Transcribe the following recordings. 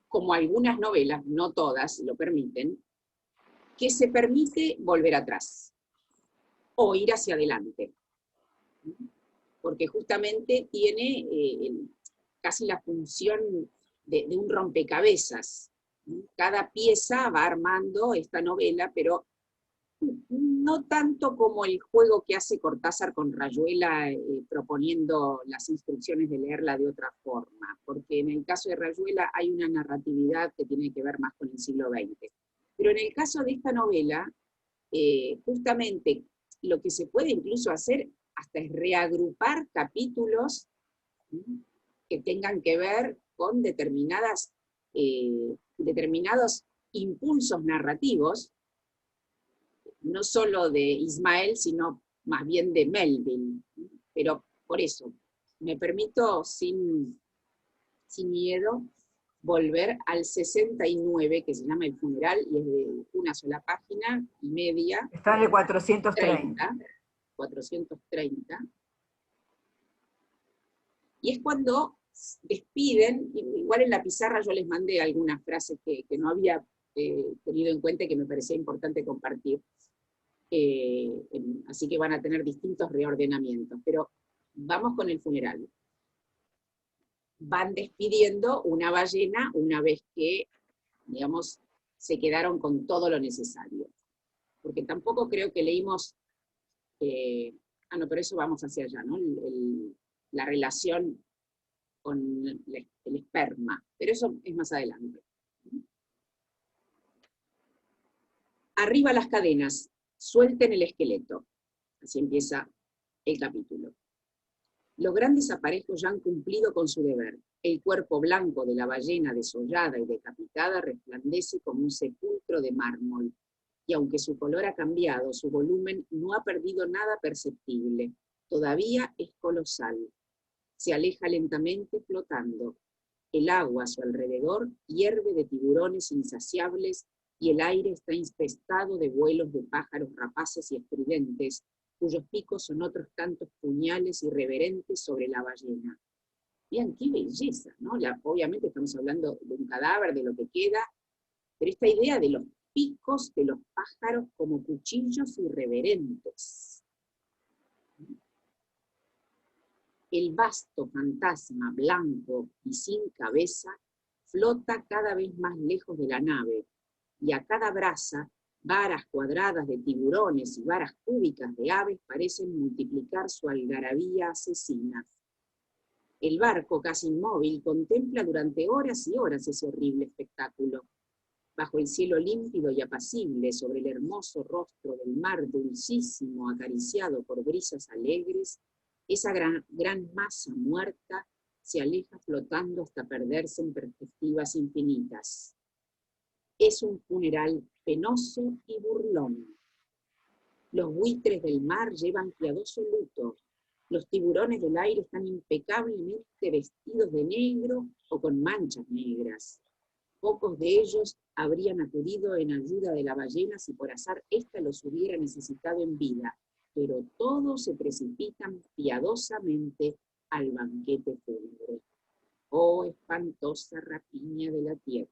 como algunas novelas, no todas lo permiten, que se permite volver atrás o ir hacia adelante, porque justamente tiene casi la función de un rompecabezas. Cada pieza va armando esta novela, pero no tanto como el juego que hace Cortázar con Rayuela, proponiendo las instrucciones de leerla de otra forma, porque en el caso de Rayuela hay una narratividad que tiene que ver más con el siglo XX. Pero en el caso de esta novela, justamente lo que se puede incluso hacer hasta es reagrupar capítulos que tengan que ver con determinados impulsos narrativos, no solo de Ismael, sino más bien de Melville. Pero por eso, me permito sin miedo volver al 69, que se llama El funeral, y es de una sola página y media. Está en el 430. 430. Y es cuando despiden, igual en la pizarra yo les mandé algunas frases que no había tenido en cuenta y que me parecía importante compartir. Así que van a tener distintos reordenamientos, pero vamos con el funeral. Van despidiendo una ballena una vez que, digamos, se quedaron con todo lo necesario. Porque tampoco creo que leímos, no, pero eso vamos hacia allá, ¿no? La relación con el esperma, pero eso es más adelante. Arriba las cadenas, suelten el esqueleto. Así empieza el capítulo. Los grandes aparejos ya han cumplido con su deber. El cuerpo blanco de la ballena desollada y decapitada resplandece como un sepulcro de mármol, y aunque su color ha cambiado, su volumen no ha perdido nada perceptible. Todavía es colosal. Se aleja lentamente flotando. El agua a su alrededor hierve de tiburones insaciables y el aire está infestado de vuelos de pájaros rapaces y estridentes, cuyos picos son otros tantos puñales irreverentes sobre la ballena. Vean qué belleza, ¿no? Obviamente estamos hablando de un cadáver, de lo que queda, pero esta idea de los picos de los pájaros como cuchillos irreverentes. El vasto fantasma blanco y sin cabeza flota cada vez más lejos de la nave, y a cada brasa, varas cuadradas de tiburones y varas cúbicas de aves parecen multiplicar su algarabía asesina. El barco, casi inmóvil, contempla durante horas y horas ese horrible espectáculo. Bajo el cielo límpido y apacible, sobre el hermoso rostro del mar dulcísimo, acariciado por brisas alegres, esa gran masa muerta se aleja flotando hasta perderse en perspectivas infinitas. Es un funeral penoso y burlón. Los buitres del mar llevan piadoso luto. Los tiburones del aire están impecablemente vestidos de negro o con manchas negras. Pocos de ellos habrían acudido en ayuda de la ballena si por azar ésta los hubiera necesitado en vida, pero todos se precipitan piadosamente al banquete fúnebre. Oh, espantosa rapiña de la tierra.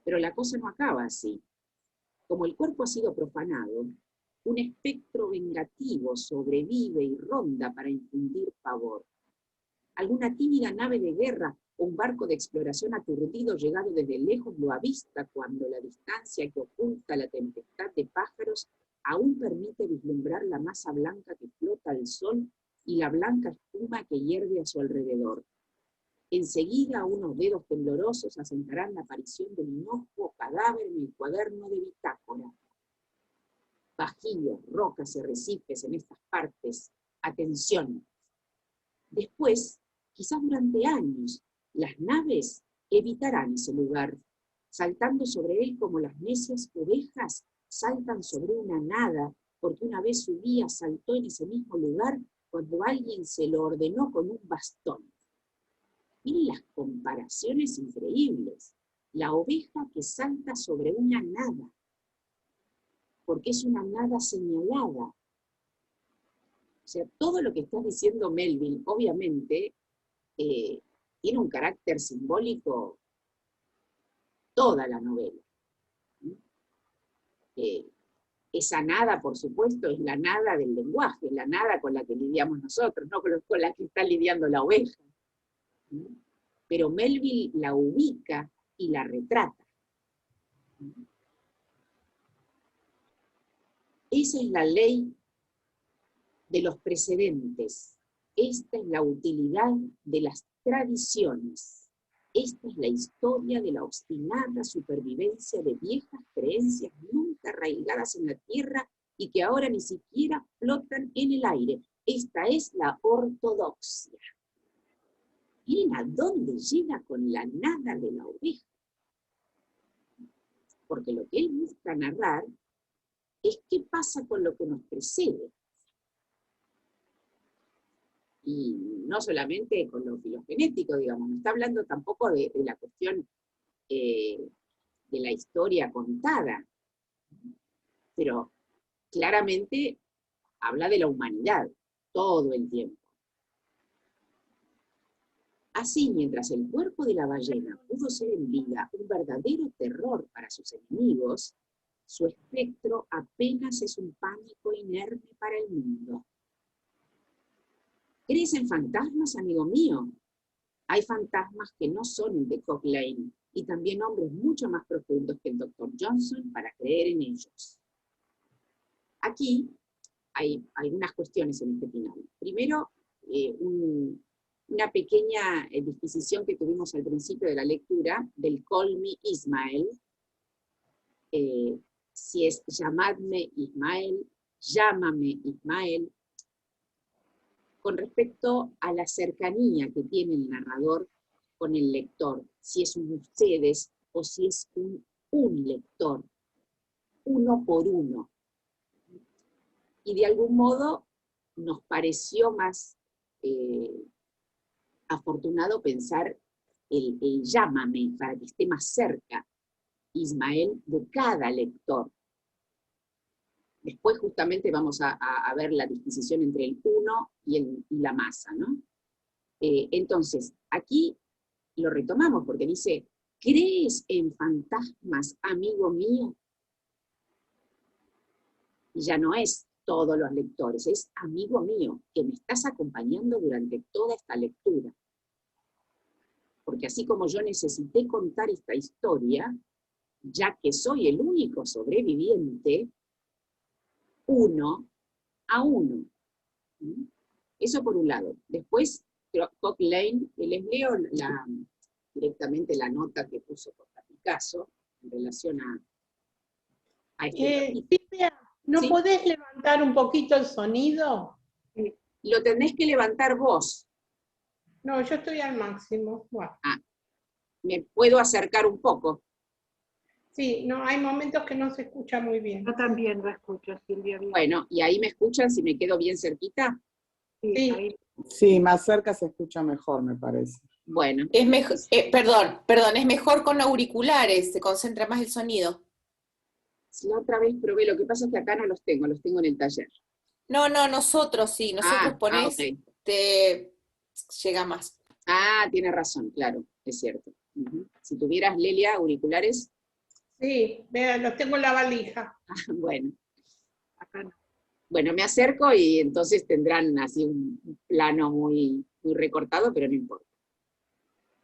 Pero la cosa no acaba así. Como el cuerpo ha sido profanado, un espectro vengativo sobrevive y ronda para infundir pavor. Alguna tímida nave de guerra o un barco de exploración aturdido llegado desde lejos lo avista cuando la distancia que oculta la tempestad de pájaros aún permite vislumbrar la masa blanca que flota al sol y la blanca espuma que hierve a su alrededor. Enseguida unos dedos temblorosos asentarán la aparición del inocuo cadáver en el cuaderno de bitácora. Bajíos, rocas y arrecifes en estas partes. Atención. Después, quizás durante años, las naves evitarán ese lugar, saltando sobre él como las necias ovejas saltan sobre una nada, porque una vez su guía saltó en ese mismo lugar cuando alguien se lo ordenó con un bastón. Miren las comparaciones increíbles. La oveja que salta sobre una nada, porque es una nada señalada. O sea, todo lo que está diciendo Melville, obviamente, tiene un carácter simbólico toda la novela. Esa nada, por supuesto, es la nada del lenguaje, la nada con la que lidiamos nosotros, no con la que está lidiando la oveja. Pero Melville la ubica y la retrata. Esa es la ley de los precedentes. Esta es la utilidad de las tradiciones. Esta es la historia de la obstinada supervivencia de viejas creencias nunca arraigadas en la tierra y que ahora ni siquiera flotan en el aire. Esta es la ortodoxia. Miren a dónde llega con la nada de la oveja. Porque lo que él busca narrar es qué pasa con lo que nos precede. Y no solamente con lo filogenético, digamos, no está hablando tampoco de la cuestión de la historia contada, pero claramente habla de la humanidad todo el tiempo. Así, mientras el cuerpo de la ballena pudo ser en vida un verdadero terror para sus enemigos, su espectro apenas es un pánico inerme para el mundo. ¿Crees en fantasmas, amigo mío? Hay fantasmas que no son el de Cock Lane, y también hombres mucho más profundos que el Dr. Johnson para creer en ellos. Aquí hay algunas cuestiones en este final. Primero, una pequeña disquisición que tuvimos al principio de la lectura del Call Me Ismael. Si es llamadme Ismael, llámame Ismael, con respecto a la cercanía que tiene el narrador con el lector, si es un ustedes o si es un lector, uno por uno. Y de algún modo nos pareció más afortunado pensar el llámame para que esté más cerca Ismael de cada lector. Después justamente vamos a ver la disquisición entre el uno y la masa, ¿no? Entonces, aquí lo retomamos porque dice, ¿crees en fantasmas, amigo mío? Y ya no es todos los lectores, es amigo mío, que me estás acompañando durante toda esta lectura. Porque así como yo necesité contar esta historia, ya que soy el único sobreviviente, uno a uno. Eso por un lado. Después, Cock Lane, les leo directamente la nota que puso Costa Picasso en relación a este Silvia, ¿no ¿sí? podés levantar un poquito el sonido? Lo tenés que levantar vos. No, yo estoy al máximo. Bueno. Me puedo acercar un poco. Sí, no, hay momentos que no se escucha muy bien. Yo también lo escucho, Silvia. Bien. Bueno, ¿y ahí me escuchan si me quedo bien cerquita? Sí. Ahí. Sí, más cerca se escucha mejor, me parece. Bueno. Es mejor, perdón, es mejor con auriculares, se concentra más el sonido. La otra vez probé, lo que pasa es que acá no los tengo en el taller. No, nosotros sí, nosotros ponés, okay. te llega más. Tiene razón, claro, es cierto. Si tuvieras, Lelia, auriculares. Sí, vea, los tengo en la valija. Bueno. Acá no. Bueno, me acerco y entonces tendrán así un plano muy, muy recortado, pero no importa.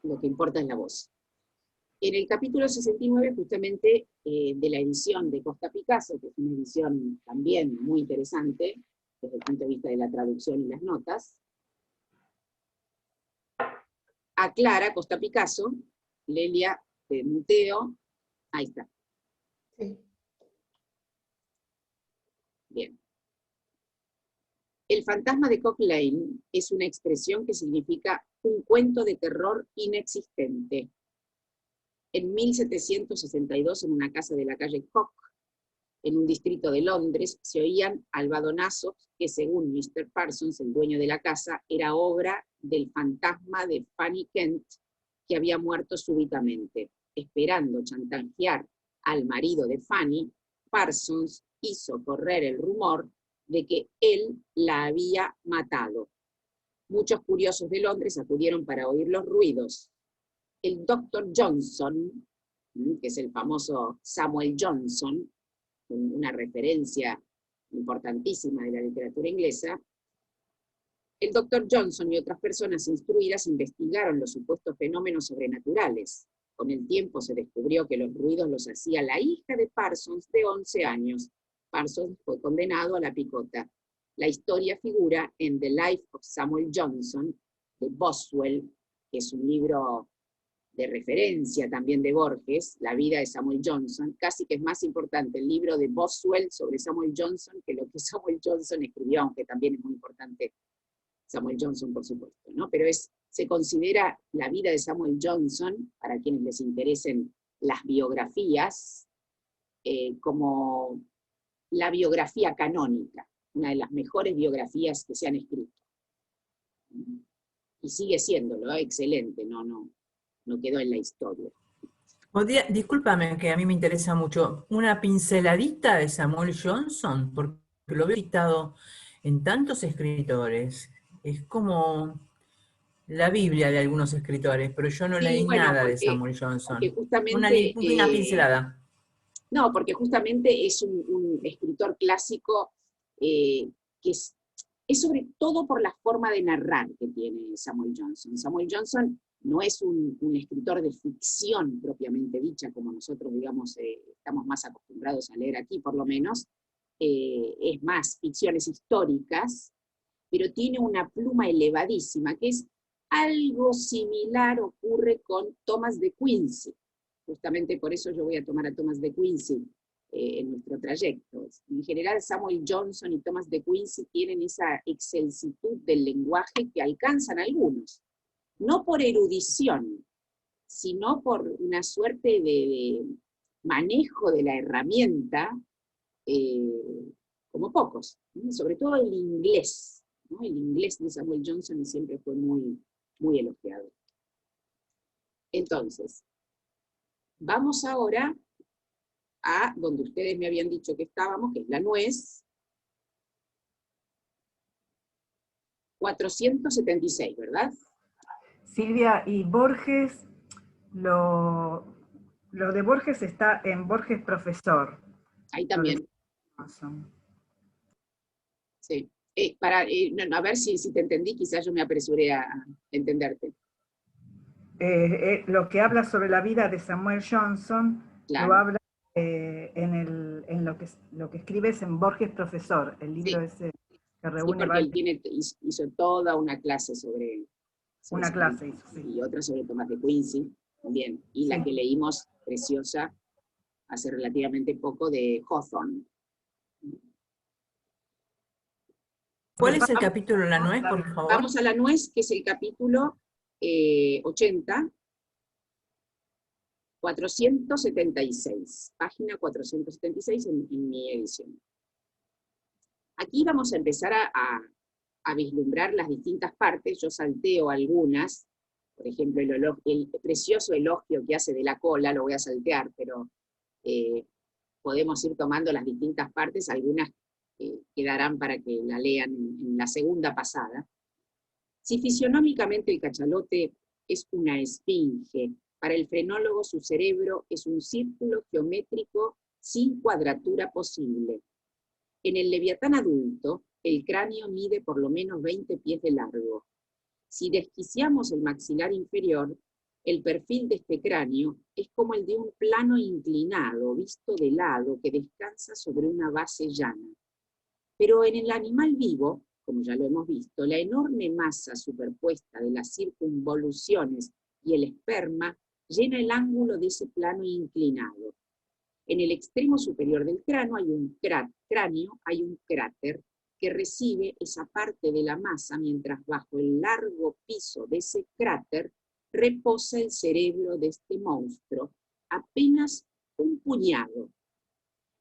Lo que importa es la voz. En el capítulo 69, justamente, de la edición de Costa Picasso, que es una edición también muy interesante, desde el punto de vista de la traducción y las notas, aclara Costa Picasso, Lelia, te muteo, ahí está. Sí. Bien. El fantasma de Cock Lane es una expresión que significa un cuento de terror inexistente. En 1762, en una casa de la calle Cock, en un distrito de Londres, se oían albadonazos que, según Mr. Parsons, el dueño de la casa, era obra del fantasma de Fanny Kent, que había muerto súbitamente. Esperando chantajear al marido de Fanny, Parsons hizo correr el rumor de que él la había matado. Muchos curiosos de Londres acudieron para oír los ruidos. El Dr. Johnson, que es el famoso Samuel Johnson, una referencia importantísima de la literatura inglesa, el doctor Johnson y otras personas instruidas investigaron los supuestos fenómenos sobrenaturales. Con el tiempo se descubrió que los ruidos los hacía la hija de Parsons de 11 años. Parsons fue condenado a la picota. La historia figura en The Life of Samuel Johnson, de Boswell, que es un libro de referencia también de Borges, La vida de Samuel Johnson. Casi que es más importante el libro de Boswell sobre Samuel Johnson que lo que Samuel Johnson escribió, aunque también es muy importante Samuel Johnson, por supuesto, ¿no? Pero se considera la vida de Samuel Johnson, para quienes les interesen las biografías, como la biografía canónica, una de las mejores biografías que se han escrito. Y sigue siéndolo, excelente, no quedó en la historia. Discúlpame, que a mí me interesa mucho, una pinceladita de Samuel Johnson, porque lo veo citado en tantos escritores. Es como la Biblia de algunos escritores, pero yo no Sí, leí bueno, nada de porque Samuel Johnson. justamente, Una pincelada. No, porque justamente es un escritor clásico que es sobre todo por la forma de narrar que tiene Samuel Johnson. Samuel Johnson no es un escritor de ficción propiamente dicha, como nosotros, digamos, estamos más acostumbrados a leer aquí, por lo menos. Es más, ficciones históricas, pero tiene una pluma elevadísima, que es algo similar ocurre con Thomas de Quincy. Justamente por eso yo voy a tomar a Thomas de Quincy en nuestro trayecto. En general, Samuel Johnson y Thomas de Quincy tienen esa excelsitud del lenguaje que alcanzan algunos. No por erudición, sino por una suerte de manejo de la herramienta, como pocos, ¿no? Sobre todo el inglés, ¿no? El inglés de Samuel Johnson siempre fue muy, muy elogiado. Entonces, vamos ahora a donde ustedes me habían dicho que estábamos, que es la nuez. 476, ¿verdad? Silvia, y Borges, lo de Borges está en Borges Profesor. Ahí también. Sí. A ver si te entendí, quizás yo me apresuré a entenderte. Lo que habla sobre la vida de Samuel Johnson, Claro. lo habla en lo que escribes en Borges Profesor, el libro ese que reúne porque él hizo toda una clase sobre una clase hizo, sí. Y otra sobre Thomas de Quincy también, y la que leímos, preciosa, hace relativamente poco, de Hawthorne. ¿Cuál es el capítulo de la nuez, por favor? Vamos a la nuez, que es el capítulo 80, 476, página 476 en mi edición. Aquí vamos a empezar a vislumbrar las distintas partes. Yo salteo algunas, por ejemplo, el precioso elogio que hace de la cola, lo voy a saltear, pero podemos ir tomando las distintas partes, algunas quedarán para que la lean en la segunda pasada. Si fisionómicamente el cachalote es una esfinge, para el frenólogo su cerebro es un círculo geométrico sin cuadratura posible. En el leviatán adulto, el cráneo mide por lo menos 20 pies de largo. Si desquiciamos el maxilar inferior, el perfil de este cráneo es como el de un plano inclinado, visto de lado, que descansa sobre una base llana. Pero en el animal vivo, como ya lo hemos visto, la enorme masa superpuesta de las circunvoluciones y el esperma llena el ángulo de ese plano inclinado. En el extremo superior del cráneo hay un cráter que recibe esa parte de la masa, mientras bajo el largo piso de ese cráter reposa el cerebro de este monstruo, apenas un puñado.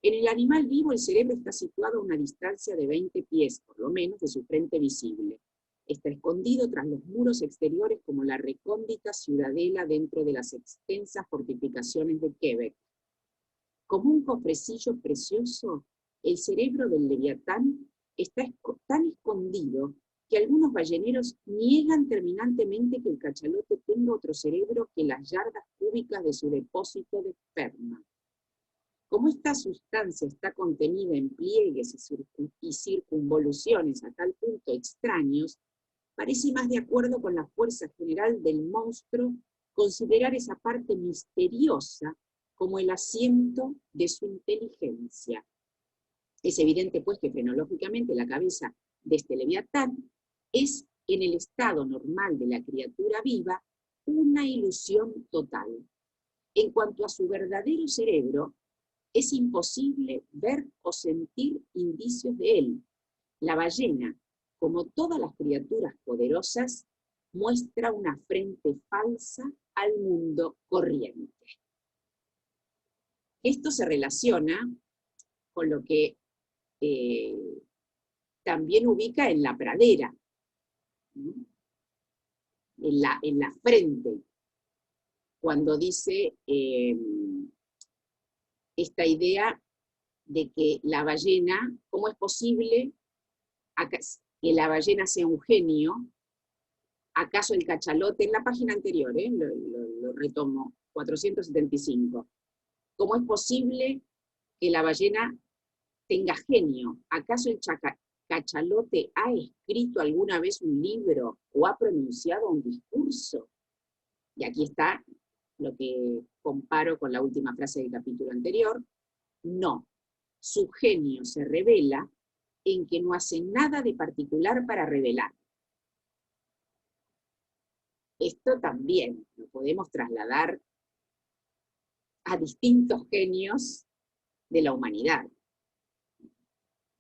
En el animal vivo el cerebro está situado a una distancia de 20 pies, por lo menos, de su frente visible. Está escondido tras los muros exteriores como la recóndita ciudadela dentro de las extensas fortificaciones de Quebec. Como un cofrecillo precioso, el cerebro del leviatán está tan escondido que algunos balleneros niegan terminantemente que el cachalote tenga otro cerebro que las yardas cúbicas de su depósito de esperma. Como esta sustancia está contenida en pliegues y circunvoluciones a tal punto extraños, parece más de acuerdo con la fuerza general del monstruo considerar esa parte misteriosa como el asiento de su inteligencia. Es evidente, pues, que fenológicamente la cabeza de este leviatán es, en el estado normal de la criatura viva, una ilusión total. En cuanto a su verdadero cerebro, es imposible ver o sentir indicios de él. La ballena, como todas las criaturas poderosas, muestra una frente falsa al mundo corriente. Esto se relaciona con lo que también ubica en la pradera, ¿no? en la frente, cuando dice esta idea de que la ballena, ¿cómo es posible que la ballena sea un genio? ¿Acaso el cachalote? En la página anterior, lo retomo, 475. ¿Cómo es posible que la ballena tenga genio? ¿Acaso el cachalote ha escrito alguna vez un libro o ha pronunciado un discurso? Y aquí está lo que comparo con la última frase del capítulo anterior. No, su genio se revela en que no hace nada de particular para revelar. Esto también lo podemos trasladar a distintos genios de la humanidad.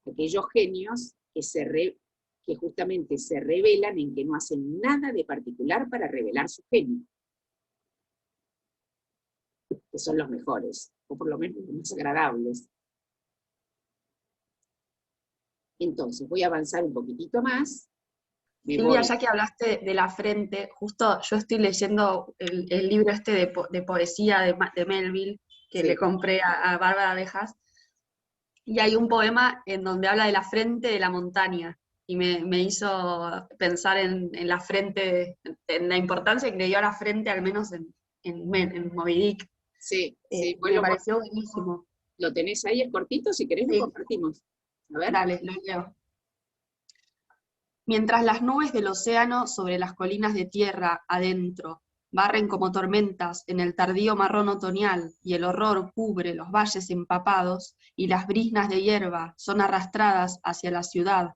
Aquellos genios que justamente se revelan en que no hacen nada de particular para revelar su genio, que son los mejores, o por lo menos los más agradables. Entonces, voy a avanzar un poquitito más. Silvia, ya que hablaste de la frente, justo yo estoy leyendo el libro este de poesía de Melville, que Sí. le compré a Bárbara Abejas, y hay un poema en donde habla de la frente de la montaña, y me hizo pensar en la frente, en la importancia que le dio a la frente, al menos en Moby Dick. Sí, sí. Me pareció buenísimo. ¿Lo tenés ahí? ¿Es cortito? Si querés lo compartimos. A ver. Dale, lo leo. Mientras las nubes del océano sobre las colinas de tierra adentro barren como tormentas en el tardío marrón otoñal y el horror cubre los valles empapados y las briznas de hierba son arrastradas hacia la ciudad,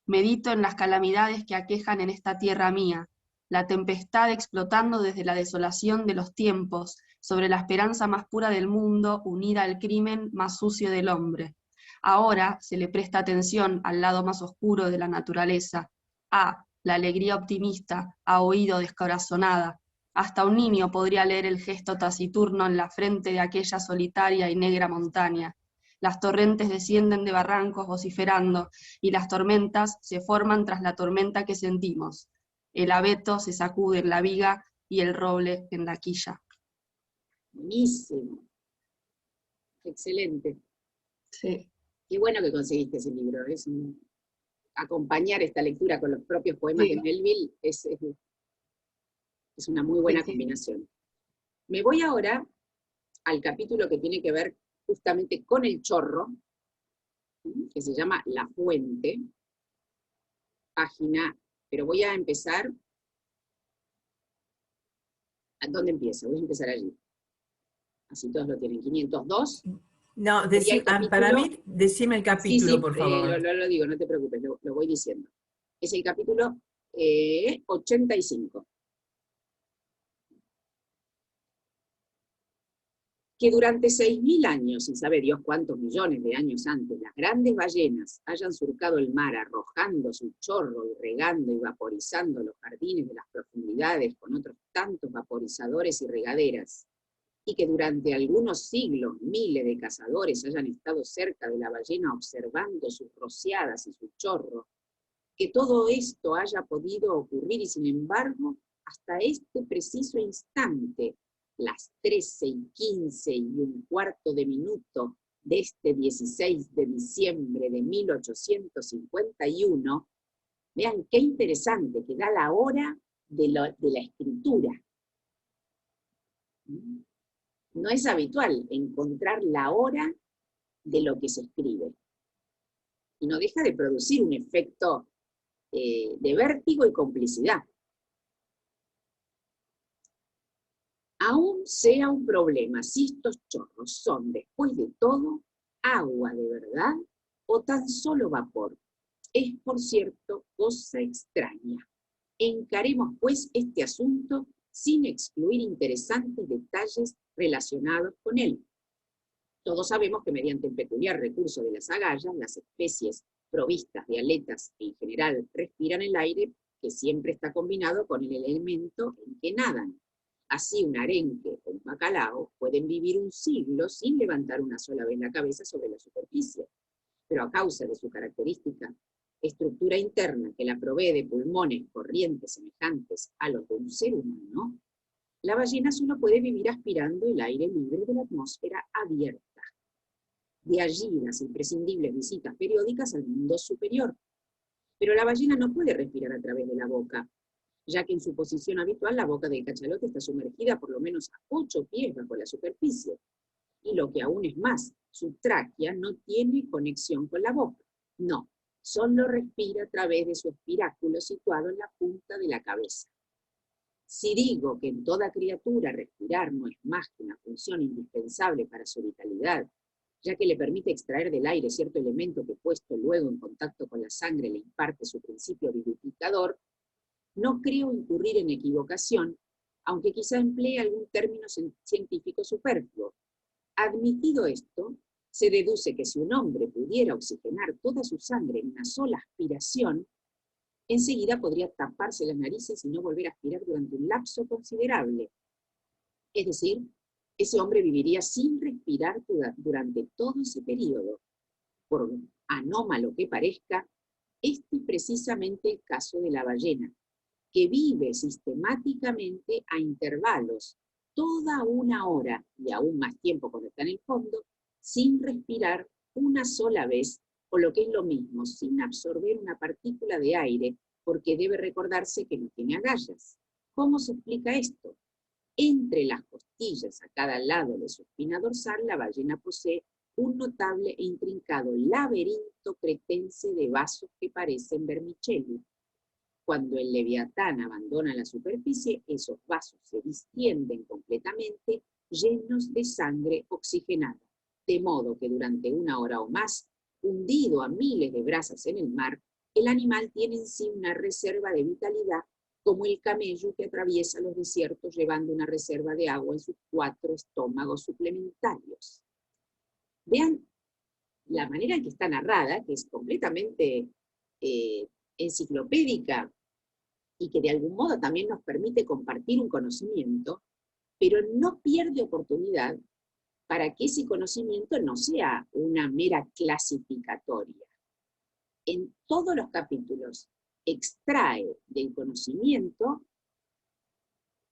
medito en las calamidades que aquejan en esta tierra mía, la tempestad explotando desde la desolación de los tiempos sobre la esperanza más pura del mundo unida al crimen más sucio del hombre. Ahora se le presta atención al lado más oscuro de la naturaleza. La alegría optimista ha oído descorazonada. Hasta un niño podría leer el gesto taciturno en la frente de aquella solitaria y negra montaña. Las torrentes descienden de barrancos vociferando, y las tormentas se forman tras la tormenta que sentimos. El abeto se sacude en la viga y el roble en la quilla. Buenísimo. Excelente. Sí. Qué bueno que conseguiste ese libro. Acompañar esta lectura con los propios poemas de Melville es una muy buena combinación. Me voy ahora al capítulo que tiene que ver justamente con el chorro, que se llama La Fuente, página, pero voy a empezar. ¿Dónde empiezo? Voy a empezar allí. Así todos lo tienen. 502. No, para mí, decime el capítulo, por favor. Lo digo, no te preocupes, lo voy diciendo. Es el capítulo 85. Que durante 6.000 años, y sabe Dios cuántos millones de años antes, las grandes ballenas hayan surcado el mar arrojando su chorro y regando y vaporizando los jardines de las profundidades con otros tantos vaporizadores y regaderas, y que durante algunos siglos miles de cazadores hayan estado cerca de la ballena observando sus rociadas y su chorro, que todo esto haya podido ocurrir y sin embargo, hasta este preciso instante, las 13:15 de este 16 de diciembre de 1851, Vean qué interesante, que da la hora de la escritura. No es habitual encontrar la hora de lo que se escribe. Y no deja de producir un efecto de vértigo y complicidad. Aún sea un problema si estos chorros son, después de todo, agua de verdad o tan solo vapor. Es, por cierto, cosa extraña. Encaremos, pues, este asunto sin excluir interesantes detalles relacionados con él. Todos sabemos que mediante el peculiar recurso de las agallas, las especies provistas de aletas en general respiran el aire que siempre está combinado con el elemento en que nadan. Así un arenque o un bacalao pueden vivir un siglo sin levantar una sola vez la cabeza sobre la superficie, pero a causa de su característica estructura interna que la provee de pulmones corrientes semejantes a los de un ser humano, la ballena solo puede vivir aspirando el aire libre de la atmósfera abierta. De allí las imprescindibles visitas periódicas al mundo superior. Pero la ballena no puede respirar a través de la boca, ya que en su posición habitual la boca del cachalote está sumergida por lo menos a 8 pies bajo la superficie. Y lo que aún es más, su tráquea no tiene conexión con la boca. No, solo respira a través de su espiráculo situado en la punta de la cabeza. Si digo que en toda criatura respirar no es más que una función indispensable para su vitalidad, ya que le permite extraer del aire cierto elemento que puesto luego en contacto con la sangre le imparte su principio vivificador, no creo incurrir en equivocación, aunque quizá emplee algún término científico superfluo. Admitido esto, se deduce que si un hombre pudiera oxigenar toda su sangre en una sola aspiración, enseguida podría taparse las narices y no volver a aspirar durante un lapso considerable. Es decir, ese hombre viviría sin respirar durante todo ese periodo. Por anómalo que parezca, este es precisamente el caso de la ballena, que vive sistemáticamente a intervalos, toda una hora y aún más tiempo cuando está en el fondo, sin respirar una sola vez, o lo que es lo mismo, sin absorber una partícula de aire, porque debe recordarse que no tiene agallas. ¿Cómo se explica esto? Entre las costillas a cada lado de su espina dorsal, la ballena posee un notable e intrincado laberinto cretense de vasos que parecen vermicelli. Cuando el leviatán abandona la superficie, esos vasos se distienden completamente, llenos de sangre oxigenada, de modo que durante una hora o más, hundido a miles de brazas en el mar, el animal tiene en sí una reserva de vitalidad, como el camello que atraviesa los desiertos llevando una reserva de agua en sus 4 estómagos suplementarios. Vean la manera en que está narrada, que es completamente enciclopédica y que de algún modo también nos permite compartir un conocimiento, pero no pierde oportunidad para que ese conocimiento no sea una mera clasificatoria. En todos los capítulos extrae del conocimiento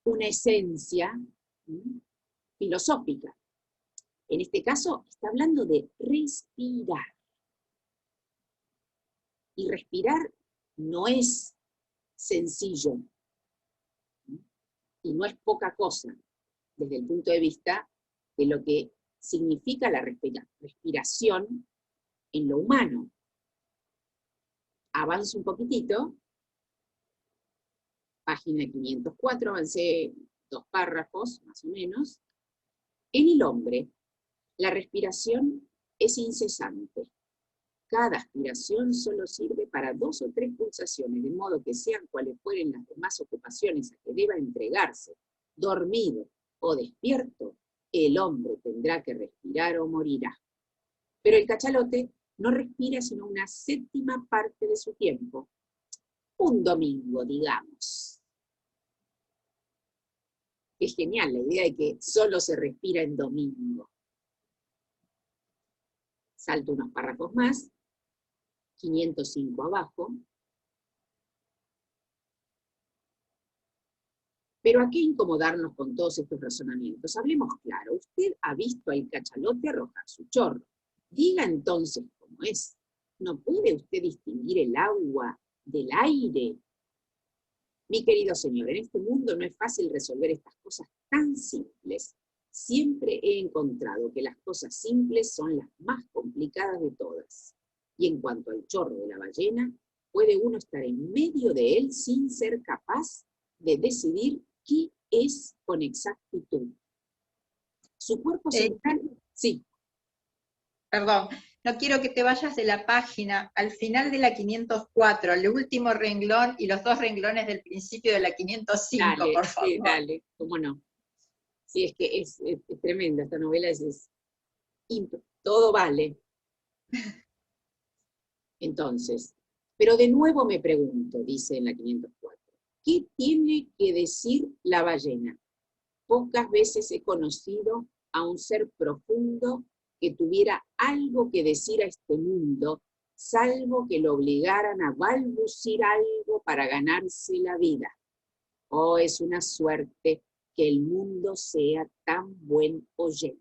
una esencia filosófica. En este caso está hablando de respirar. Y respirar no es sencillo y no es poca cosa desde el punto de vista de lo que significa la respiración en lo humano. Avanzo un poquitito, página 504, avancé 2 párrafos, más o menos. En el hombre, la respiración es incesante. Cada aspiración solo sirve para 2 o 3 pulsaciones, de modo que sean cuales fueren las demás ocupaciones a que deba entregarse, dormido o despierto, el hombre tendrá que respirar o morirá. Pero el cachalote no respira sino una 7ª parte de su tiempo. Un domingo, digamos. Es genial la idea de que solo se respira en domingo. Salto unos párrafos más, 505 abajo. Pero ¿a qué incomodarnos con todos estos razonamientos? Hablemos claro, usted ha visto al cachalote arrojar su chorro. Diga entonces cómo es. ¿No puede usted distinguir el agua del aire. Mi querido señor, en este mundo no es fácil resolver estas cosas tan simples. Siempre he encontrado que las cosas simples son las más complicadas de todas. Y en cuanto al chorro de la ballena, puede uno estar en medio de él sin ser capaz de decidir qué es con exactitud. Su cuerpo central... Sí. Perdón, no quiero que te vayas de la página, al final de la 504, el último renglón y los 2 renglones del principio de la 505, Dale, por favor. sí, dale, cómo no. Sí, es que es tremenda esta novela, todo vale. Entonces, pero de nuevo me pregunto, dice en la 504, ¿qué tiene que decir la ballena? Pocas veces he conocido a un ser profundo que tuviera algo que decir a este mundo, salvo que lo obligaran a balbucir algo para ganarse la vida. Oh, es una suerte que el mundo sea tan buen oyente.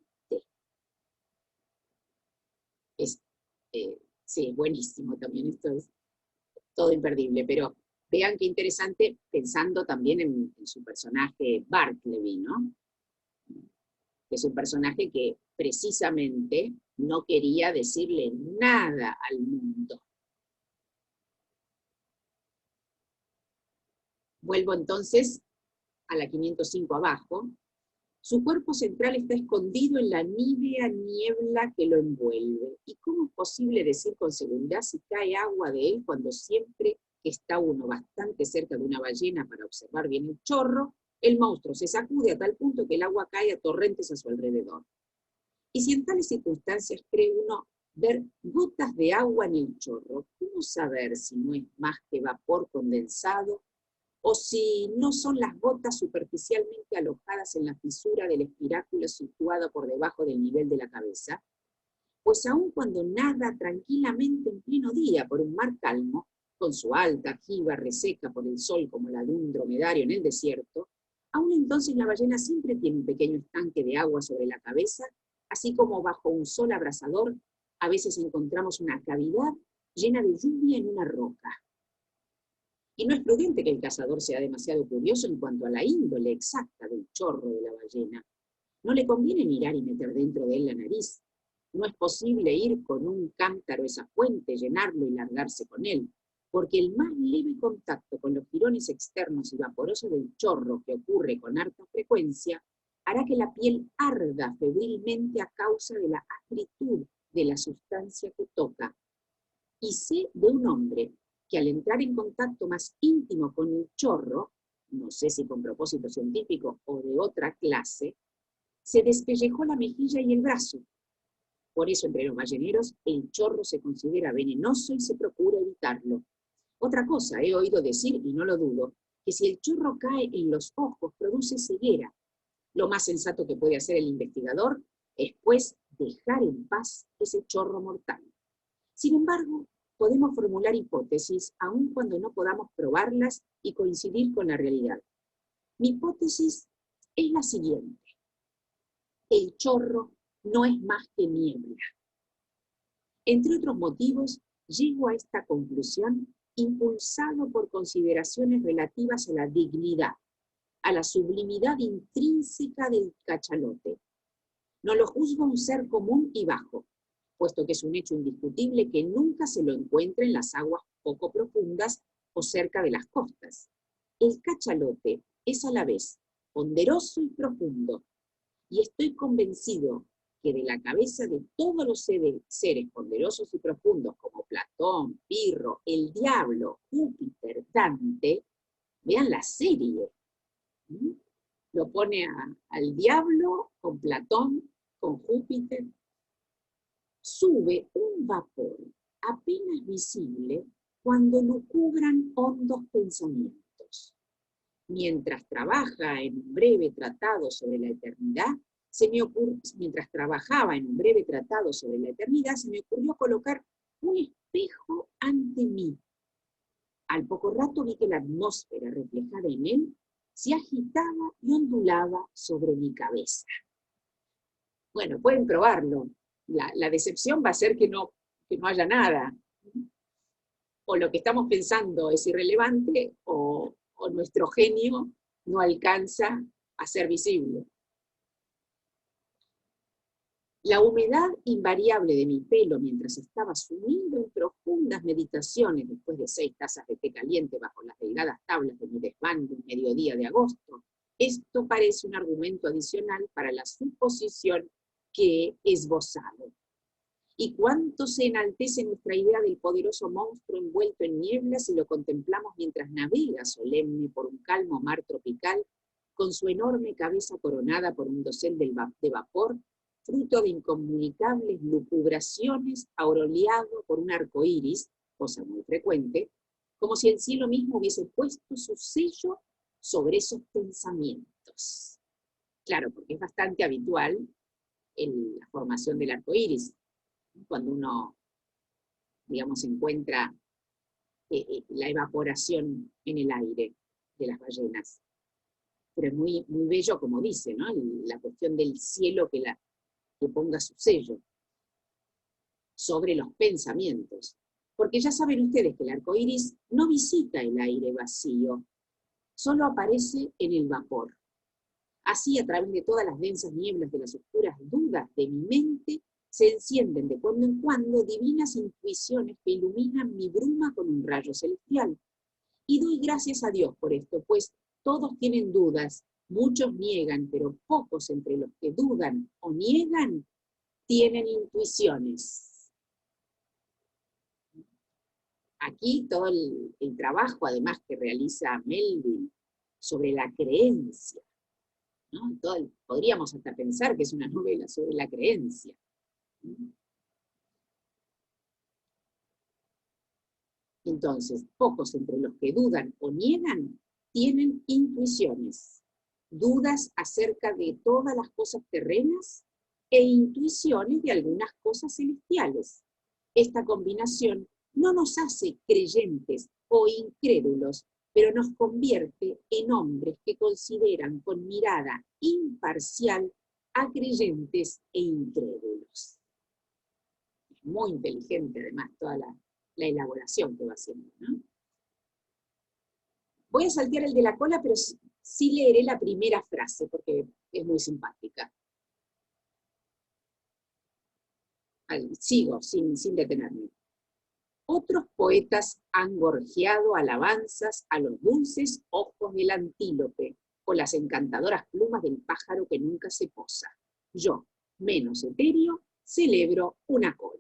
Sí, buenísimo también, esto es todo imperdible, pero vean qué interesante pensando también en su personaje Bartleby, ¿no? Que es un personaje que precisamente no quería decirle nada al mundo. Vuelvo entonces a la 505 abajo. Su cuerpo central está escondido en la nívea niebla que lo envuelve. ¿Y cómo es posible decir con seguridad si cae agua de él cuando siempre que está uno bastante cerca de una ballena para observar bien el chorro, el monstruo se sacude a tal punto que el agua cae a torrentes a su alrededor? Y si en tales circunstancias cree uno ver gotas de agua en el chorro, ¿cómo saber si no es más que vapor condensado o si no son las gotas superficialmente alojadas en la fisura del espiráculo situado por debajo del nivel de la cabeza? Pues aun cuando nada tranquilamente en pleno día por un mar calmo, con su alta jiba reseca por el sol como la de un dromedario en el desierto, aun entonces la ballena siempre tiene un pequeño estanque de agua sobre la cabeza, así como bajo un sol abrasador a veces encontramos una cavidad llena de lluvia en una roca. Y no es prudente que el cazador sea demasiado curioso en cuanto a la índole exacta del chorro de la ballena. No le conviene mirar y meter dentro de él la nariz. No es posible ir con un cántaro a esa fuente, llenarlo y largarse con él, porque el más leve contacto con los jirones externos y vaporosos del chorro que ocurre con harta frecuencia hará que la piel arda febrilmente a causa de la acritud de la sustancia que toca. Y sé de un hombre que al entrar en contacto más íntimo con el chorro, no sé si con propósito científico o de otra clase, se despellejó la mejilla y el brazo. Por eso entre los balleneros el chorro se considera venenoso y se procura evitarlo. Otra cosa he oído decir, y no lo dudo, que si el chorro cae en los ojos produce ceguera. Lo más sensato que puede hacer el investigador es, pues, dejar en paz ese chorro mortal. Sin embargo, podemos formular hipótesis aun cuando no podamos probarlas y coincidir con la realidad. Mi hipótesis es la siguiente. El chorro no es más que niebla. Entre otros motivos, llego a esta conclusión impulsado por consideraciones relativas a la dignidad, a la sublimidad intrínseca del cachalote. No lo juzgo un ser común y bajo, puesto que es un hecho indiscutible que nunca se lo encuentra en las aguas poco profundas o cerca de las costas. El cachalote es a la vez ponderoso y profundo, y estoy convencido que de la cabeza de todos los seres ponderosos y profundos como Platón, Pirro, el diablo, Júpiter, Dante, vean la serie, lo pone al diablo con Platón, con Júpiter, sube un vapor apenas visible cuando lucubran hondos pensamientos. Mientras trabaja en un breve tratado sobre la eternidad, mientras trabajaba en un breve tratado sobre la eternidad, se me ocurrió colocar un espejo ante mí. Al poco rato vi que la atmósfera reflejada en él se agitaba y ondulaba sobre mi cabeza. Bueno, pueden probarlo. La decepción va a ser que no haya nada. o lo que estamos pensando es irrelevante, o nuestro genio no alcanza a ser visible. La humedad invariable de mi pelo mientras estaba sumido en profundas meditaciones después de 6 tazas de té caliente bajo las delgadas tablas de mi desván de un mediodía de agosto, esto parece un argumento adicional para la suposición que he esbozado. Y cuánto se enaltece nuestra idea del poderoso monstruo envuelto en nieblas y lo contemplamos mientras navega solemne por un calmo mar tropical, con su enorme cabeza coronada por un dosel de vapor, fruto de incomunicables lucubraciones, aureolado por un arco iris, cosa muy frecuente, como si el cielo mismo hubiese puesto su sello sobre esos pensamientos. Claro, porque es bastante habitual en la formación del arco iris, cuando uno, digamos, encuentra la evaporación en el aire de las ballenas. Pero es muy, muy bello, como dice, ¿no? La cuestión del cielo que ponga su sello sobre los pensamientos. Porque ya saben ustedes que el arco iris no visita el aire vacío, solo aparece en el vapor. Así, a través de todas las densas nieblas de las oscuras dudas de mi mente, se encienden de cuando en cuando divinas intuiciones que iluminan mi bruma con un rayo celestial. Y doy gracias a Dios por esto, pues todos tienen dudas, muchos niegan, pero pocos entre los que dudan o niegan tienen intuiciones. Aquí todo el trabajo, además, que realiza Melville sobre la creencia, ¿no? Podríamos hasta pensar que es una novela sobre la creencia. Entonces, pocos entre los que dudan o niegan tienen intuiciones, dudas acerca de todas las cosas terrenas e intuiciones de algunas cosas celestiales. Esta combinación no nos hace creyentes o incrédulos, pero nos convierte en hombres que consideran con mirada imparcial a creyentes e incrédulos. Es muy inteligente, además, toda la elaboración que va haciendo, ¿no? Voy a saltear el de la cola, pero sí leeré la primera frase, porque es muy simpática. Sigo, sin detenerme. Otros poetas han gorjeado alabanzas a los dulces ojos del antílope, o las encantadoras plumas del pájaro que nunca se posa. Yo, menos etéreo, celebro una cola.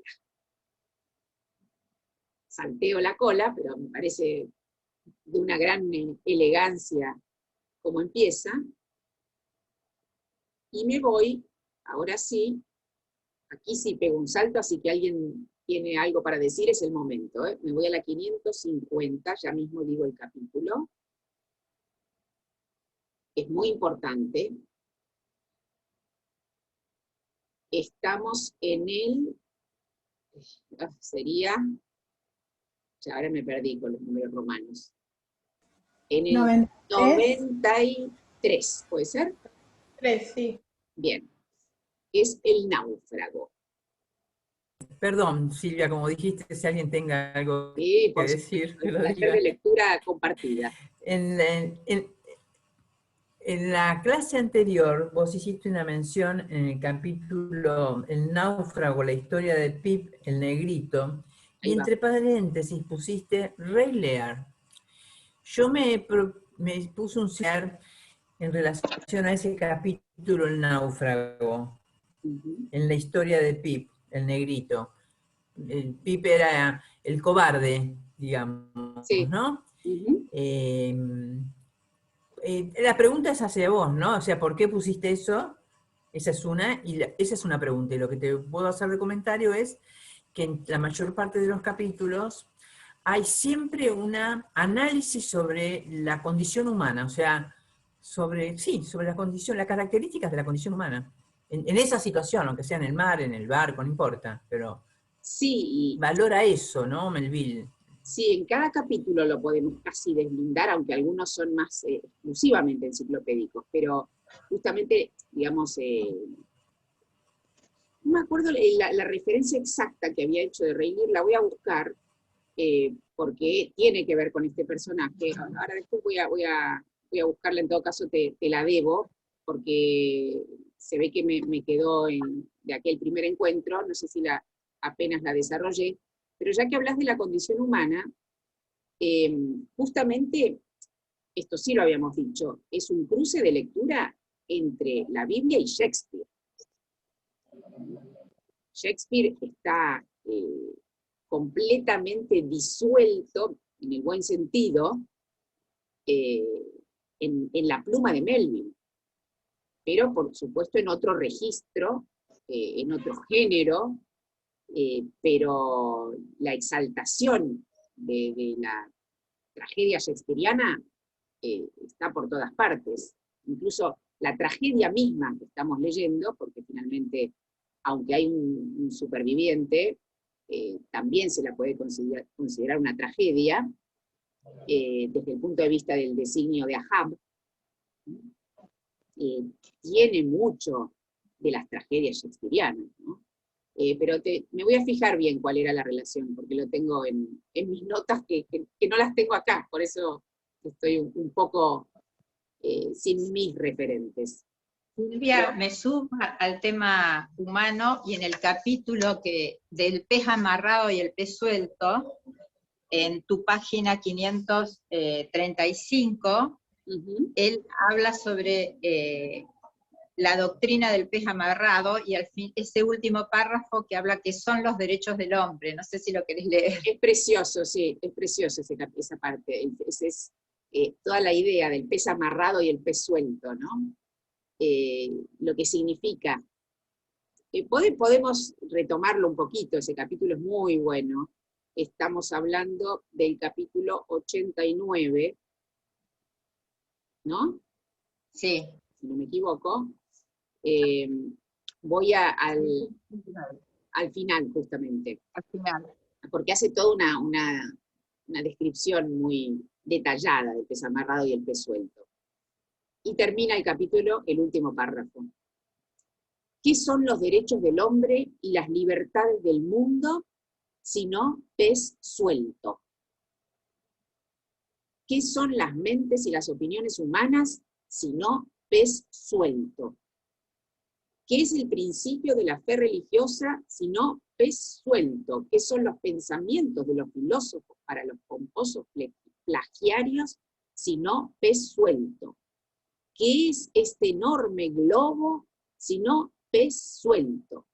Salteo la cola, pero me parece de una gran elegancia como empieza, y me voy, ahora sí, aquí sí pego un salto, así que alguien tiene algo para decir, es el momento, ¿eh? Me voy a la 550, ya mismo digo el capítulo, es muy importante. Estamos en el, sería, ya ahora me perdí con los números romanos, en el 93, ¿puede ser? 3, sí. Bien, es el náufrago. Perdón, Silvia, como dijiste, si alguien tenga algo Sí, que por decir, supuesto, que es lo un taller diga. de lectura compartida. En la clase anterior, vos hiciste una mención en el capítulo El náufrago, la historia de Pip, el negrito, y Ahí va. entre paréntesis pusiste Rey Lear. Yo me puse un señal en relación a ese capítulo, El náufrago, en la historia de Pip, el negrito. Pip era el cobarde, digamos, Sí. ¿no? La pregunta es hacia vos, ¿no? O sea, ¿por qué pusiste eso? Esa es una, y esa es una pregunta. Y lo que te puedo hacer de comentario es que en la mayor parte de los capítulos hay siempre un análisis sobre la condición humana, o sea, sobre la condición, las características de la condición humana. En esa situación, aunque sea en el mar, en el barco, no importa, pero sí, valora eso, ¿no, Melville? Sí, en cada capítulo lo podemos casi deslindar, aunque algunos son más exclusivamente enciclopédicos, pero justamente, digamos, no me acuerdo la referencia exacta que había hecho de Rey Lear, la voy a buscar, porque tiene que ver con este personaje. Ahora después voy a buscarla, en todo caso te la debo, porque se ve que me quedó de aquel primer encuentro, no sé si apenas la desarrollé, pero ya que hablas de la condición humana, justamente, esto sí lo habíamos dicho, es un cruce de lectura entre la Biblia y Shakespeare. Shakespeare está completamente disuelto, en el buen sentido, en la pluma de Melville, pero por supuesto en otro registro, en otro género, pero la exaltación de la tragedia shakespeariana está por todas partes. Incluso la tragedia misma que estamos leyendo, porque finalmente, aunque hay un superviviente, también se la puede considerar una tragedia, desde el punto de vista del designio de Ahab, tiene mucho de las tragedias shakespearianas, ¿no? Pero me voy a fijar bien cuál era la relación, porque lo tengo en mis notas que no las tengo acá, por eso estoy un poco sin mis referentes. Silvia, me suma al tema humano, y en el capítulo del pez amarrado y el pez suelto, en tu página 535, él habla sobre la doctrina del pez amarrado, y al fin ese último párrafo que habla que son los derechos del hombre. No sé si lo querés leer. Es precioso, sí, es precioso esa parte. Esa es toda la idea del pez amarrado y el pez suelto, ¿no? Lo que significa. Podemos retomarlo un poquito, ese capítulo es muy bueno. Estamos hablando del capítulo 89, ¿no? Sí. Si no me equivoco. Voy al final, justamente. Al final. Porque hace toda una descripción muy detallada del pez amarrado y el pez suelto. Y termina el capítulo, el último párrafo. ¿Qué son los derechos del hombre y las libertades del mundo, sino pez suelto? ¿Qué son las mentes y las opiniones humanas, sino pez suelto? ¿Qué es el principio de la fe religiosa, sino pez suelto? ¿Qué son los pensamientos de los filósofos para los pomposos plagiarios, sino pez suelto? ¿Qué es este enorme globo, sino pez suelto?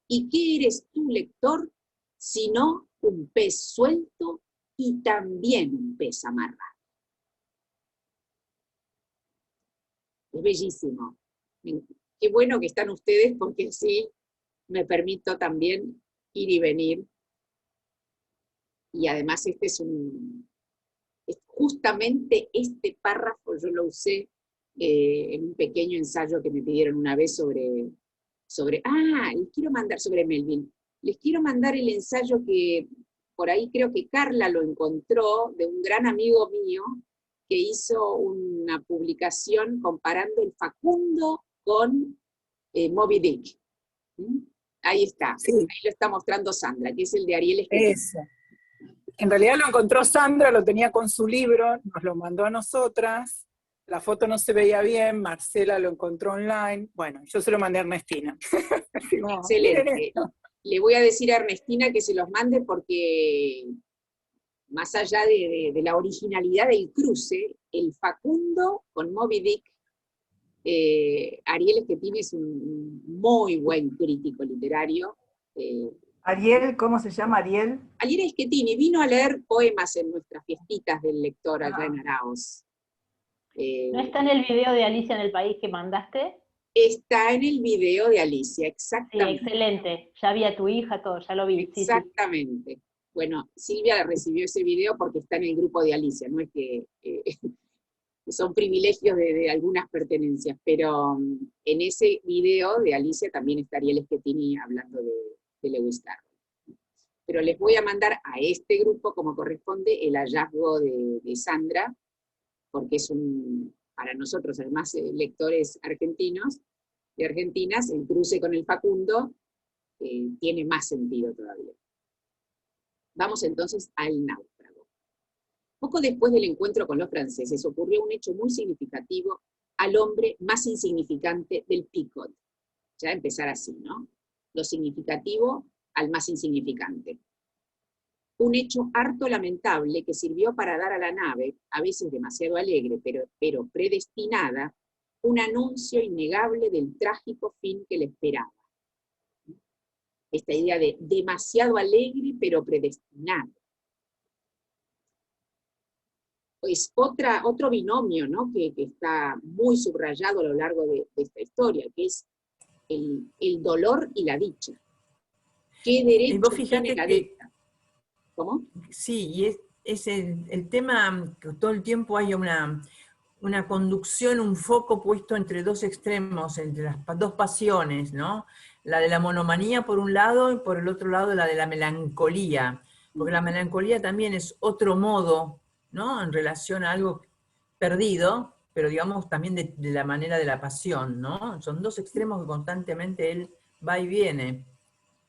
¿Y qué eres tú, lector, sino un pez suelto y también un pez amarrado? Es bellísimo. Qué bueno que están ustedes, porque así me permito también ir y venir. Y además justamente este párrafo yo lo usé en un pequeño ensayo que me pidieron una vez les quiero mandar sobre Melville. Les quiero mandar el ensayo que por ahí creo que Carla lo encontró, de un gran amigo mío, que hizo una publicación comparando el Facundo con Moby Dick. Ahí está, sí. Ahí lo está mostrando Sandra, que es el de Ariel Schettini. Ese. En realidad lo encontró Sandra, lo tenía con su libro, nos lo mandó a nosotras, la foto no se veía bien, Marcela lo encontró online, bueno, yo se lo mandé a Ernestina. Excelente. Le voy a decir a Ernestina que se los mande, porque más allá de la originalidad del cruce, el Facundo con Moby Dick, Ariel Schettini es un muy buen crítico literario. Ariel, ¿cómo se llama Ariel? Ariel Schettini vino a leer poemas en nuestras fiestitas del lector allá en Arauz. ¿No está en el video de Alicia en el País que mandaste? Está en el video de Alicia, exactamente. Sí, excelente. Ya vi a tu hija, todo, ya lo vi. Exactamente. Sí. Bueno, Silvia recibió ese video porque está en el grupo de Alicia, no es que son privilegios de algunas pertenencias, pero en ese video de Alicia también está Ariel Schettini hablando de Lewis Carroll. Pero les voy a mandar a este grupo, como corresponde, el hallazgo de Sandra, porque es para nosotros, además, lectores argentinos, de Argentinas, el cruce con el Facundo tiene más sentido todavía. Vamos entonces al náufrago. Poco después del encuentro con los franceses ocurrió un hecho muy significativo al hombre más insignificante del Picot. Ya empezar así, ¿no? Lo significativo al más insignificante. Un hecho harto lamentable que sirvió para dar a la nave, a veces demasiado alegre, pero predestinada, un anuncio innegable del trágico fin que le esperaba. Esta idea de demasiado alegre, pero predestinado. Es otro binomio, ¿no? que está muy subrayado a lo largo de esta historia, que es el dolor y la dicha. ¿Qué derecho tiene la dicha? ¿Cómo? Sí, y es el tema que todo el tiempo hay una conducción, un foco puesto entre dos extremos, entre las dos pasiones, ¿no? La de la monomanía por un lado y por el otro lado la de la melancolía, porque la melancolía también es otro modo, ¿no? En relación a algo perdido, pero digamos también de la manera de la pasión, ¿no? Son dos extremos que constantemente él va y viene.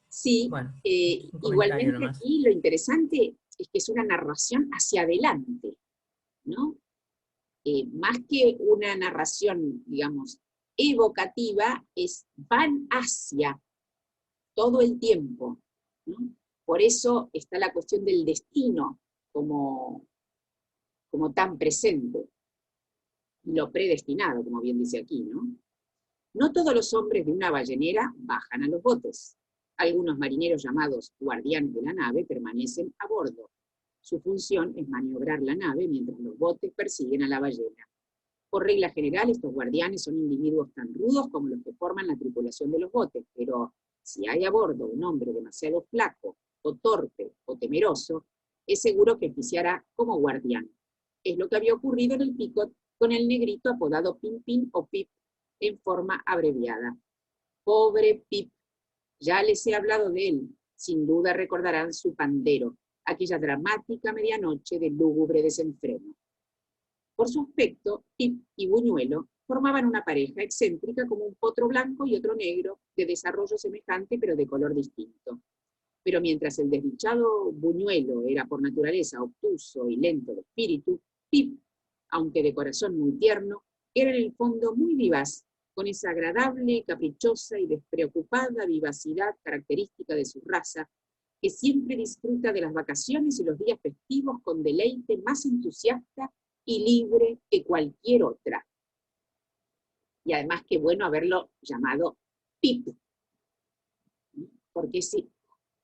Sí, bueno, igualmente nomás. Aquí lo interesante es que es una narración hacia adelante, ¿no? Más que una narración, digamos, evocativa, van hacia todo el tiempo, ¿no? Por eso está la cuestión del destino como tan presente, lo predestinado, como bien dice aquí, ¿no? No todos los hombres de una ballenera bajan a los botes. Algunos marineros llamados guardianes de la nave permanecen a bordo. Su función es maniobrar la nave mientras los botes persiguen a la ballena. Por regla general, estos guardianes son individuos tan rudos como los que forman la tripulación de los botes, pero si hay a bordo un hombre demasiado flaco, o torpe, o temeroso, es seguro que oficiará como guardián. Es lo que había ocurrido en el Picot con el negrito apodado Pin Pin o Pip, en forma abreviada. Pobre Pip, ya les he hablado de él, sin duda recordarán su pandero, aquella dramática medianoche de lúgubre desenfreno. Por su aspecto, Pip y Buñuelo formaban una pareja excéntrica como un potro blanco y otro negro, de desarrollo semejante pero de color distinto. Pero mientras el desdichado Buñuelo era por naturaleza obtuso y lento de espíritu, Pip, aunque de corazón muy tierno, era en el fondo muy vivaz, con esa agradable, caprichosa y despreocupada vivacidad característica de su raza, que siempre disfruta de las vacaciones y los días festivos con deleite más entusiasta y libre que cualquier otra. Y además qué bueno haberlo llamado Pip, porque sí,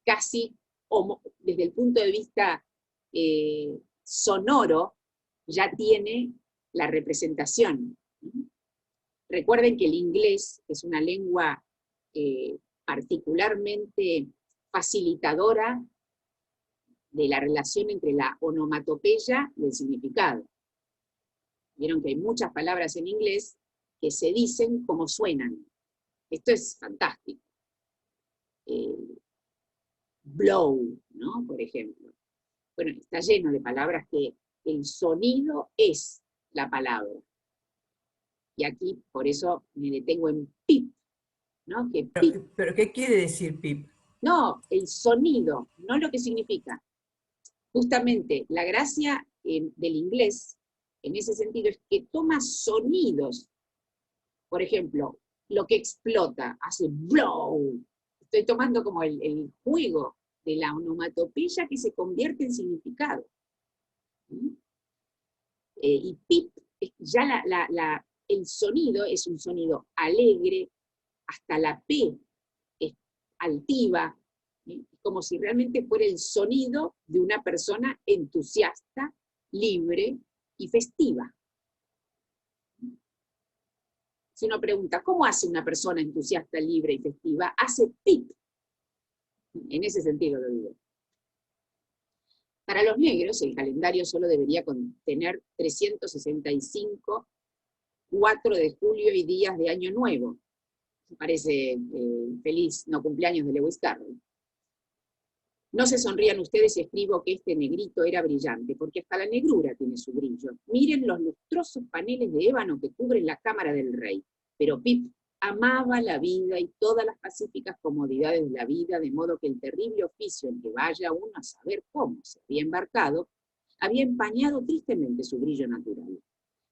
casi desde el punto de vista sonoro ya tiene la representación. Recuerden que el inglés es una lengua particularmente facilitadora de la relación entre la onomatopeya y el significado. Vieron que hay muchas palabras en inglés que se dicen como suenan. Esto es fantástico. Blow, ¿no? Por ejemplo. Bueno, está lleno de palabras que el sonido es la palabra. Y aquí, por eso, me detengo en pip, ¿no? Que pip. ¿Pero qué quiere decir pip? No, el sonido, no lo que significa. Justamente, la gracia del inglés, en ese sentido, es que toma sonidos. Por ejemplo, lo que explota, hace blow. Estoy tomando como el juego de la onomatopeya que se convierte en significado. Y pip, ya el sonido es un sonido alegre, hasta la P es altiva, como si realmente fuera el sonido de una persona entusiasta, libre y festiva. Si uno pregunta, ¿cómo hace una persona entusiasta, libre y festiva? Hace pip. En ese sentido lo digo. Para los negros, el calendario solo debería contener 365, 4 de julio y días de Año Nuevo. Parece feliz no cumpleaños de Lewis Carroll. No se sonrían ustedes si escribo que este negrito era brillante, porque hasta la negrura tiene su brillo. Miren los lustrosos paneles de ébano que cubren la cámara del rey. Pero Pip amaba la vida y todas las pacíficas comodidades de la vida, de modo que el terrible oficio en que vaya uno a saber cómo se había embarcado, había empañado tristemente su brillo natural.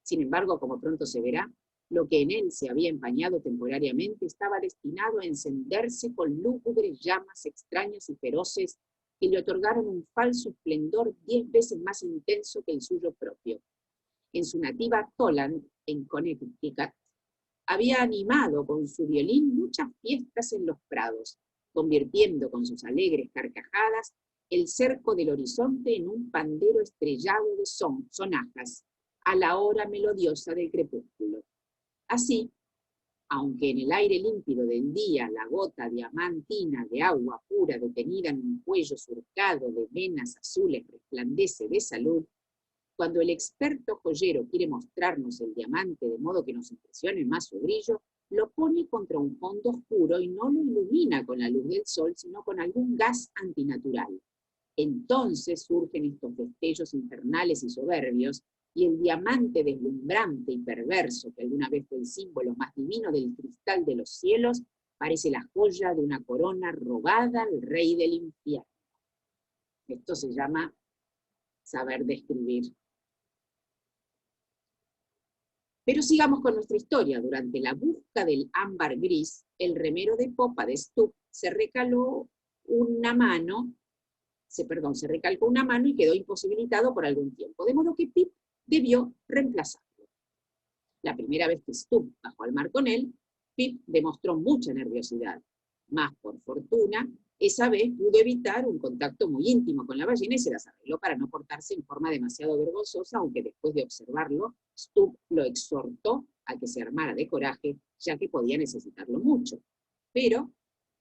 Sin embargo, como pronto se verá, lo que en él se había empañado temporariamente estaba destinado a encenderse con lúgubres llamas extrañas y feroces que le otorgaron un falso esplendor 10 veces más intenso que el suyo propio. En su nativa Toland, en Connecticut, había animado con su violín muchas fiestas en los prados, convirtiendo con sus alegres carcajadas el cerco del horizonte en un pandero estrellado de sonajas, a la hora melodiosa del crepúsculo. Así, aunque en el aire límpido del día la gota diamantina de agua pura detenida en un cuello surcado de venas azules resplandece de salud, cuando el experto joyero quiere mostrarnos el diamante de modo que nos impresione más su brillo, lo pone contra un fondo oscuro y no lo ilumina con la luz del sol, sino con algún gas antinatural. Entonces surgen estos destellos infernales y soberbios, y el diamante deslumbrante y perverso, que alguna vez fue el símbolo más divino del cristal de los cielos, parece la joya de una corona robada al rey del infierno. Esto se llama saber describir. Pero sigamos con nuestra historia. Durante la busca del ámbar gris, el remero de popa de Stubb se recalcó una mano y quedó imposibilitado por algún tiempo, de modo que Pip debió reemplazarlo. La primera vez que Stubb bajó al mar con él, Pip demostró mucha nerviosidad, mas por fortuna, esa vez pudo evitar un contacto muy íntimo con la ballena y se las arregló para no portarse en forma demasiado vergonzosa, aunque después de observarlo, Stubb lo exhortó a que se armara de coraje, ya que podía necesitarlo mucho. Pero,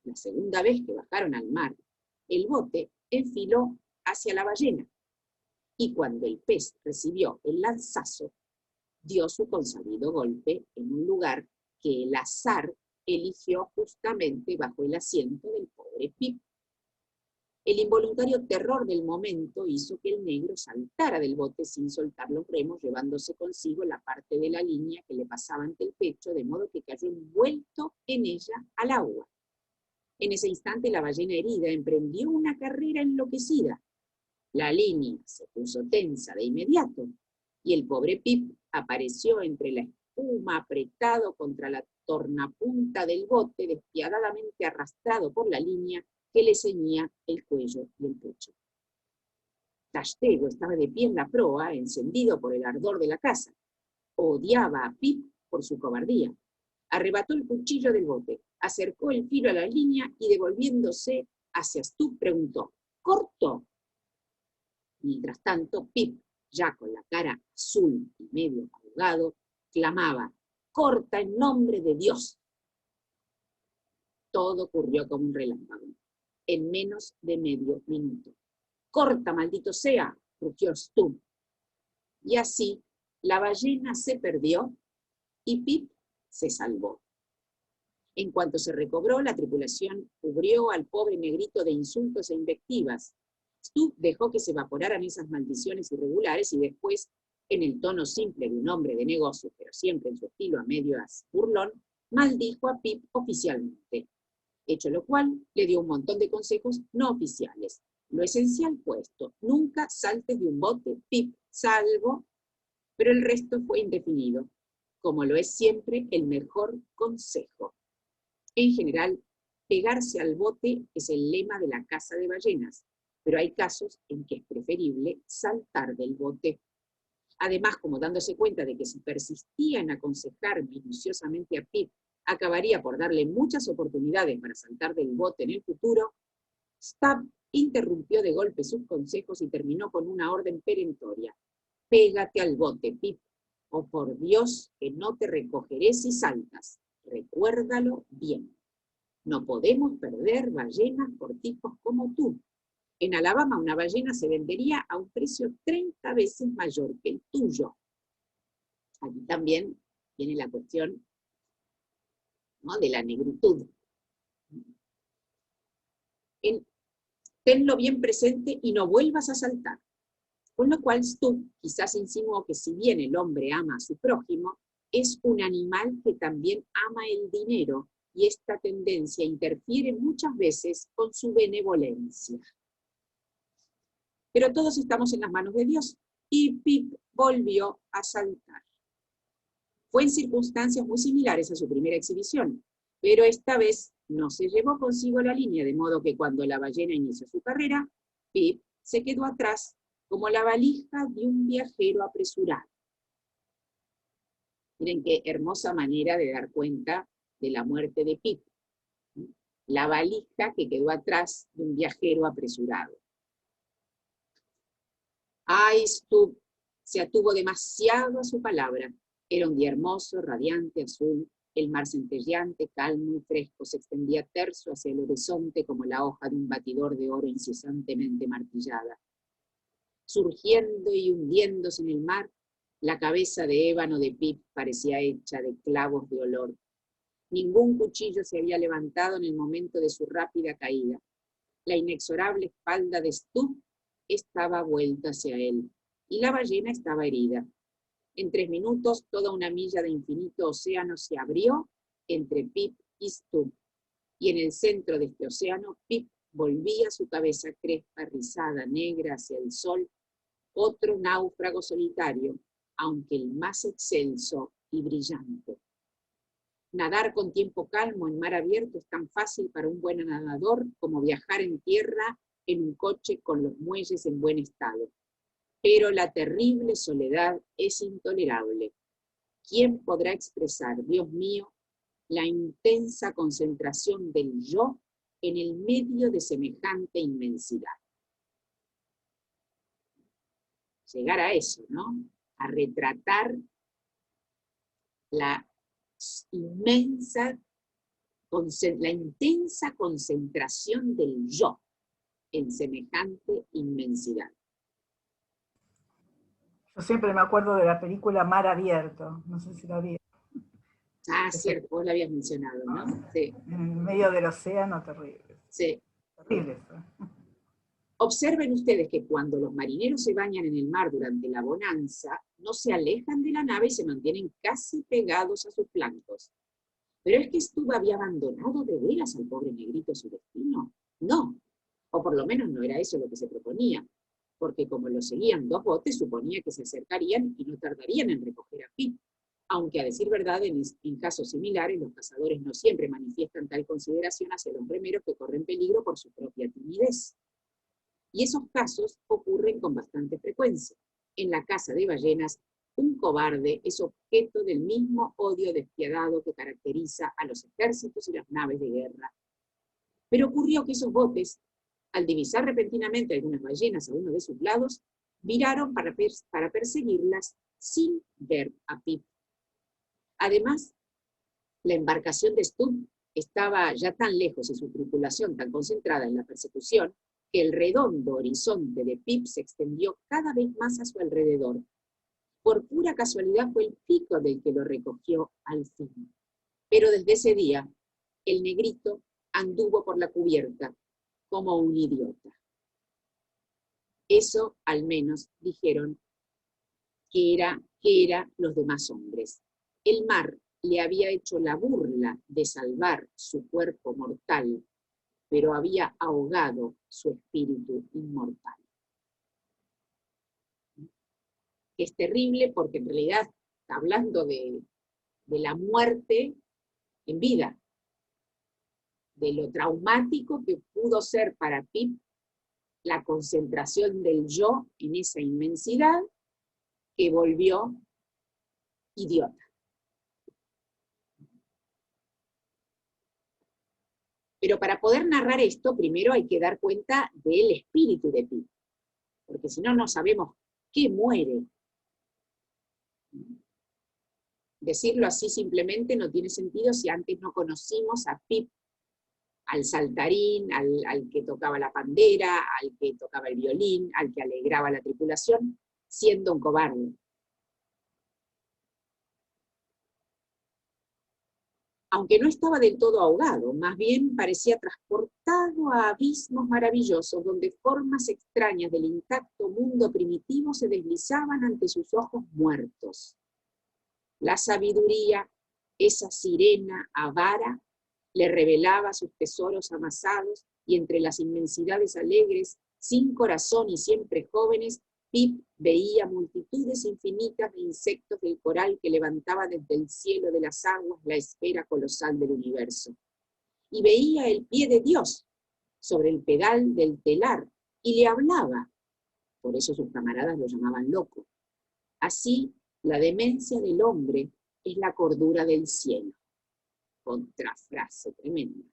la segunda vez que bajaron al mar, el bote enfiló hacia la ballena, y cuando el pez recibió el lanzazo, dio su consabido golpe en un lugar que el azar eligió justamente bajo el asiento del pobre Pip. El involuntario terror del momento hizo que el negro saltara del bote sin soltar los remos, llevándose consigo la parte de la línea que le pasaba ante el pecho, de modo que cayó envuelto en ella al agua. En ese instante la ballena herida emprendió una carrera enloquecida. La línea se puso tensa de inmediato, y el pobre Pip apareció entre la espuma apretado contra la tornapunta del bote, despiadadamente arrastrado por la línea que le ceñía el cuello y el pecho. Tashtego estaba de pie en la proa, encendido por el ardor de la caza. Odiaba a Pip por su cobardía. Arrebató el cuchillo del bote, acercó el filo a la línea y, devolviéndose hacia Stubb, preguntó: ¿corto? Mientras tanto, Pip, ya con la cara azul y medio ahogado, clamaba: ¡corta en nombre de Dios! Todo ocurrió como un relámpago, en menos de medio minuto. ¡Corta, maldito sea!, rugió Stubb. Y así, la ballena se perdió y Pip se salvó. En cuanto se recobró, la tripulación cubrió al pobre negrito de insultos e invectivas. Stubb dejó que se evaporaran esas maldiciones irregulares y después, en el tono simple de un hombre de negocios, pero siempre en su estilo a medias burlón, maldijo a Pip oficialmente. Hecho lo cual, le dio un montón de consejos no oficiales. Lo esencial puesto: nunca saltes de un bote, Pip, salvo, pero el resto fue indefinido, como lo es siempre el mejor consejo. En general, pegarse al bote es el lema de la caza de ballenas, pero hay casos en que es preferible saltar del bote. Además, como dándose cuenta de que si persistía en aconsejar minuciosamente a Pip, acabaría por darle muchas oportunidades para saltar del bote en el futuro, Stubb interrumpió de golpe sus consejos y terminó con una orden perentoria: pégate al bote, Pip, o por Dios que no te recogeré si saltas. Recuérdalo bien. No podemos perder ballenas por tipos como tú. En Alabama una ballena se vendería a un precio 30 veces mayor que el tuyo. Aquí también viene la cuestión, ¿no?, de la negritud. Tenlo bien presente y no vuelvas a saltar. Con lo cual Stubb quizás insinuó que si bien el hombre ama a su prójimo, es un animal que también ama el dinero, y esta tendencia interfiere muchas veces con su benevolencia. Pero todos estamos en las manos de Dios, y Pip volvió a saltar. Fue en circunstancias muy similares a su primera exhibición, pero esta vez no se llevó consigo la línea, de modo que cuando la ballena inició su carrera, Pip se quedó atrás como la valija de un viajero apresurado. Miren qué hermosa manera de dar cuenta de la muerte de Pip. La valija que quedó atrás de un viajero apresurado. Ay, Stubb se atuvo demasiado a su palabra. Era un día hermoso, radiante, azul. El mar centelleante, calmo y fresco, se extendía terso hacia el horizonte como la hoja de un batidor de oro incesantemente martillada. Surgiendo y hundiéndose en el mar, la cabeza de ébano de Pip parecía hecha de clavos de olor. Ningún cuchillo se había levantado en el momento de su rápida caída. La inexorable espalda de Stubb estaba vuelta hacia él, y la ballena estaba herida. En 3 minutos, toda una milla de infinito océano se abrió entre Pip y Stubb, y en el centro de este océano, Pip volvía su cabeza crespa, rizada, negra hacia el sol, otro náufrago solitario, aunque el más excelso y brillante. Nadar con tiempo calmo en mar abierto es tan fácil para un buen nadador como viajar en tierra en un coche con los muelles en buen estado. Pero la terrible soledad es intolerable. ¿Quién podrá expresar, Dios mío, la intensa concentración del yo en el medio de semejante inmensidad? Llegar a eso, ¿no? A retratar la intensa concentración del yo en semejante inmensidad. Yo siempre me acuerdo de la película Mar Abierto, no sé si la vi. Ah, cierto, vos la habías mencionado, ¿no? Sí. En medio del océano, terrible. Sí. Terrible eso. Observen ustedes que cuando los marineros se bañan en el mar durante la bonanza, no se alejan de la nave y se mantienen casi pegados a sus flancos. ¿Pero es que Stubb había abandonado de veras al pobre negrito su destino? No, o por lo menos no era eso lo que se proponía, porque como lo seguían 2 botes, suponía que se acercarían y no tardarían en recoger a Pip, aunque a decir verdad, en casos similares, los cazadores no siempre manifiestan tal consideración hacia los remeros que corren peligro por su propia timidez. Y esos casos ocurren con bastante frecuencia. En la caza de ballenas, un cobarde es objeto del mismo odio despiadado que caracteriza a los ejércitos y las naves de guerra. Pero ocurrió que esos botes, al divisar repentinamente algunas ballenas a uno de sus lados, viraron para perseguirlas sin ver a Pip. Además, la embarcación de Stubb estaba ya tan lejos y su tripulación tan concentrada en la persecución que el redondo horizonte de Pip se extendió cada vez más a su alrededor. Por pura casualidad fue el pico del que lo recogió al fin. Pero desde ese día, el negrito anduvo por la cubierta como un idiota. Eso, al menos, dijeron que era los demás hombres. El mar le había hecho la burla de salvar su cuerpo mortal, pero había ahogado su espíritu inmortal. Es terrible porque en realidad está hablando de la muerte en vida, de lo traumático que pudo ser para Pip la concentración del yo en esa inmensidad que volvió idiota. Pero para poder narrar esto, primero hay que dar cuenta del espíritu de Pip, porque si no, no sabemos qué muere. Decirlo así simplemente no tiene sentido si antes no conocimos a Pip, al saltarín, al que tocaba la pandera, al que tocaba el violín, al que alegraba la tripulación, siendo un cobarde. Aunque no estaba del todo ahogado, más bien parecía transportado a abismos maravillosos, donde formas extrañas del intacto mundo primitivo se deslizaban ante sus ojos muertos. La sabiduría, esa sirena avara, le revelaba sus tesoros amasados, y entre las inmensidades alegres Sin corazón y siempre jóvenes, Pip veía multitudes infinitas de insectos del coral que levantaba desde el cielo de las aguas la esfera colosal del universo. Y veía el pie de Dios sobre el pedal del telar, y le hablaba. Por eso sus camaradas lo llamaban loco. Así, la demencia del hombre es la cordura del cielo. Contrafrase tremenda.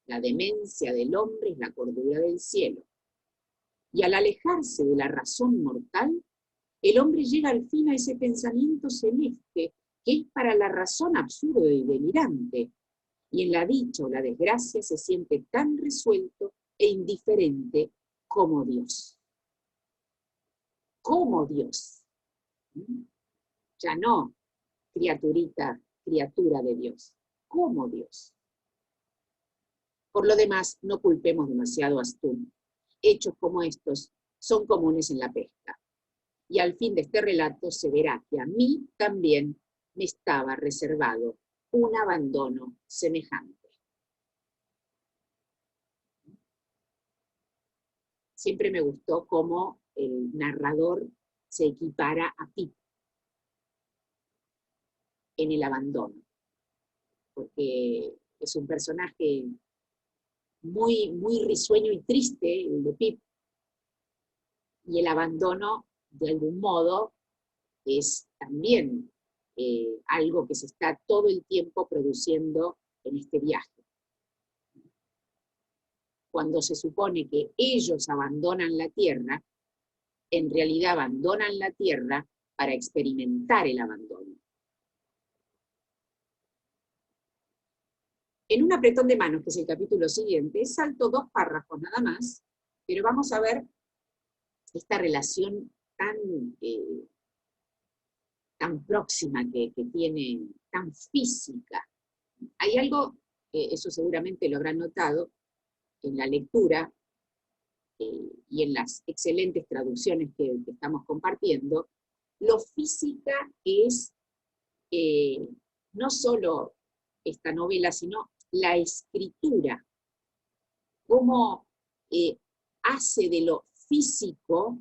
La demencia del hombre es la cordura del cielo. Y al alejarse de la razón mortal, el hombre llega al fin a ese pensamiento celeste que es para la razón absurdo y delirante, y en la dicha o la desgracia se siente tan resuelto e indiferente como Dios. Como Dios. Ya no, criaturita, criatura de Dios. Como Dios. Por lo demás, no culpemos demasiado a Stun. Hechos como estos son comunes en la pesca. Y al fin de este relato se verá que a mí también me estaba reservado un abandono semejante. Siempre me gustó cómo el narrador se equipara a Pip en el abandono, porque es un personaje muy, muy risueño y triste, el de Pip, y el abandono, de algún modo, es también algo que se está todo el tiempo produciendo en este viaje. Cuando se supone que ellos abandonan la Tierra, en realidad abandonan la Tierra para experimentar el abandono. En un apretón de manos, que es el capítulo siguiente, salto 2 párrafos nada más, pero vamos a ver esta relación tan próxima que tiene, tan física. Hay algo, eso seguramente lo habrán notado, en la lectura y en las excelentes traducciones que estamos compartiendo, lo física es no solo esta novela, sino la escritura, cómo hace de lo físico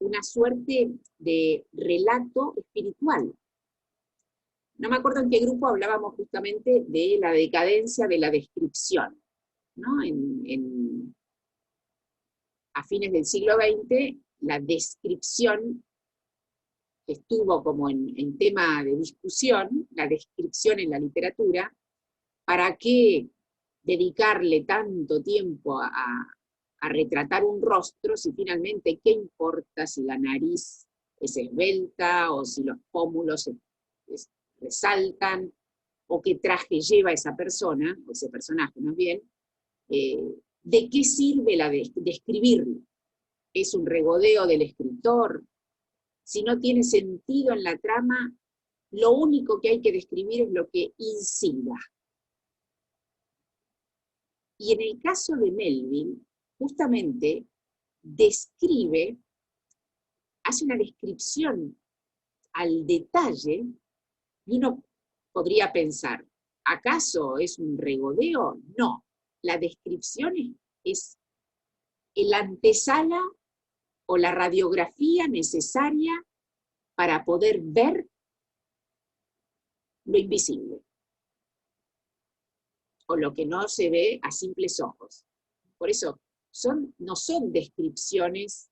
una suerte de relato espiritual. No me acuerdo en qué grupo hablábamos justamente de la decadencia de la descripción, ¿no? A fines del siglo XX, la descripción estuvo como en tema de discusión, la descripción en la literatura. ¿Para qué dedicarle tanto tiempo a retratar un rostro si finalmente qué importa si la nariz es esbelta o si los pómulos resaltan o qué traje lleva esa persona, o ese personaje más bien? ¿De qué sirve la describirlo? ¿Es un regodeo del escritor? Si no tiene sentido en la trama, lo único que hay que describir es lo que incida. Y en el caso de Melville, justamente describe, hace una descripción al detalle, y uno podría pensar, ¿acaso es un regodeo? No, la descripción es el antesala o la radiografía necesaria para poder ver lo invisible, o lo que no se ve a simples ojos. Por eso, no son descripciones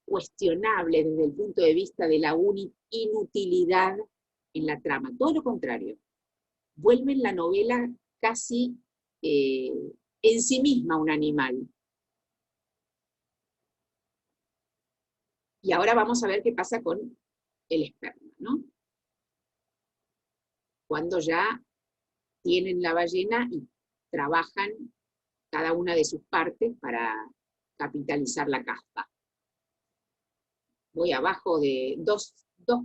cuestionables desde el punto de vista de la inutilidad en la trama, todo lo contrario, vuelven la novela casi en sí misma un animal. Y ahora vamos a ver qué pasa con el esperma, ¿no? Cuando ya tienen la ballena y trabajan cada una de sus partes para capitalizar la caspa. Voy abajo de dos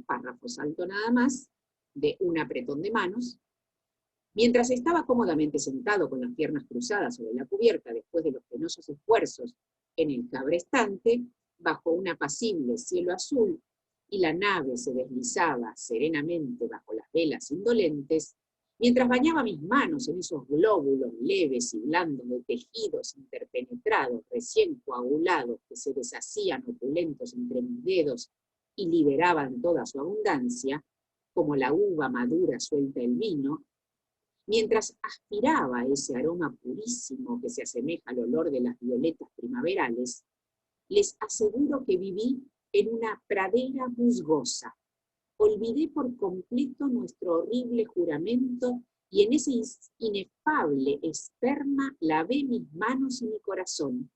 párrafos, salto nada más, de un apretón de manos. Mientras estaba cómodamente sentado con las piernas cruzadas sobre la cubierta después de los penosos esfuerzos en el cabrestante, bajo un apacible cielo azul, y la nave se deslizaba serenamente bajo las velas indolentes, Mientras bañaba mis manos en esos glóbulos leves y blandos de tejidos interpenetrados, recién coagulados, que se deshacían opulentos entre mis dedos y liberaban toda su abundancia, como la uva madura suelta el vino, mientras aspiraba ese aroma purísimo que se asemeja al olor de las violetas primaverales, les aseguro que viví en una pradera musgosa. Olvidé por completo nuestro horrible juramento y en ese inefable esperma lavé mis manos y mi corazón.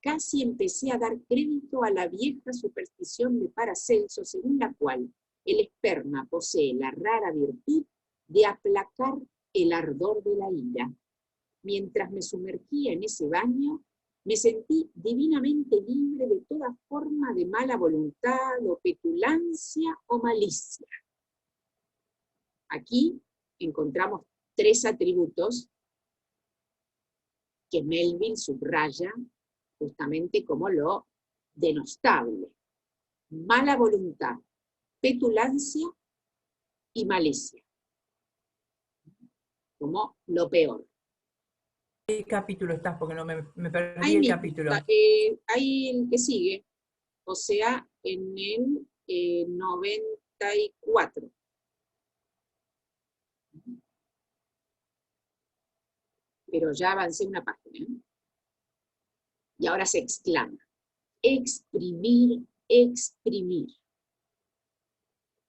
Casi empecé a dar crédito a la vieja superstición de Paracelso, según la cual el esperma posee la rara virtud de aplacar el ardor de la ira. Mientras me sumergía en ese baño, me sentí divinamente libre de toda forma de mala voluntad o petulancia o malicia. Aquí encontramos 3 atributos que Melville subraya justamente como lo denostable: mala voluntad, petulancia y malicia, como lo peor. ¿Qué capítulo estás? Porque no me perdí Ahí el mismo, capítulo. ahí el que sigue, o sea, en el 94. Pero ya avancé una página, ¿eh? Y ahora se exclama: exprimir, exprimir.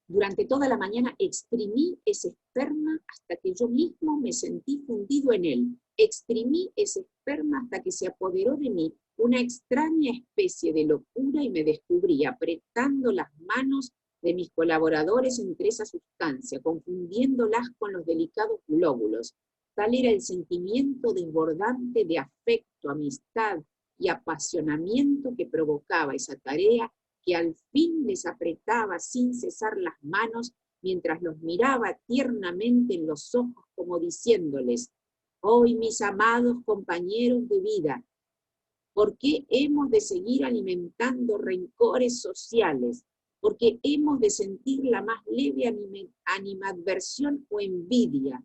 Durante toda la mañana exprimí ese esperma hasta que yo mismo me sentí fundido en él. Exprimí ese esperma hasta que se apoderó de mí una extraña especie de locura y me descubrí apretando las manos de mis colaboradores entre esa sustancia, confundiéndolas con los delicados glóbulos. Tal era el sentimiento desbordante de afecto, amistad y apasionamiento que provocaba esa tarea, que al fin les apretaba sin cesar las manos mientras los miraba tiernamente en los ojos, como diciéndoles: hoy, mis amados compañeros de vida, ¿por qué hemos de seguir alimentando rencores sociales? ¿Por qué hemos de sentir la más leve animadversión o envidia?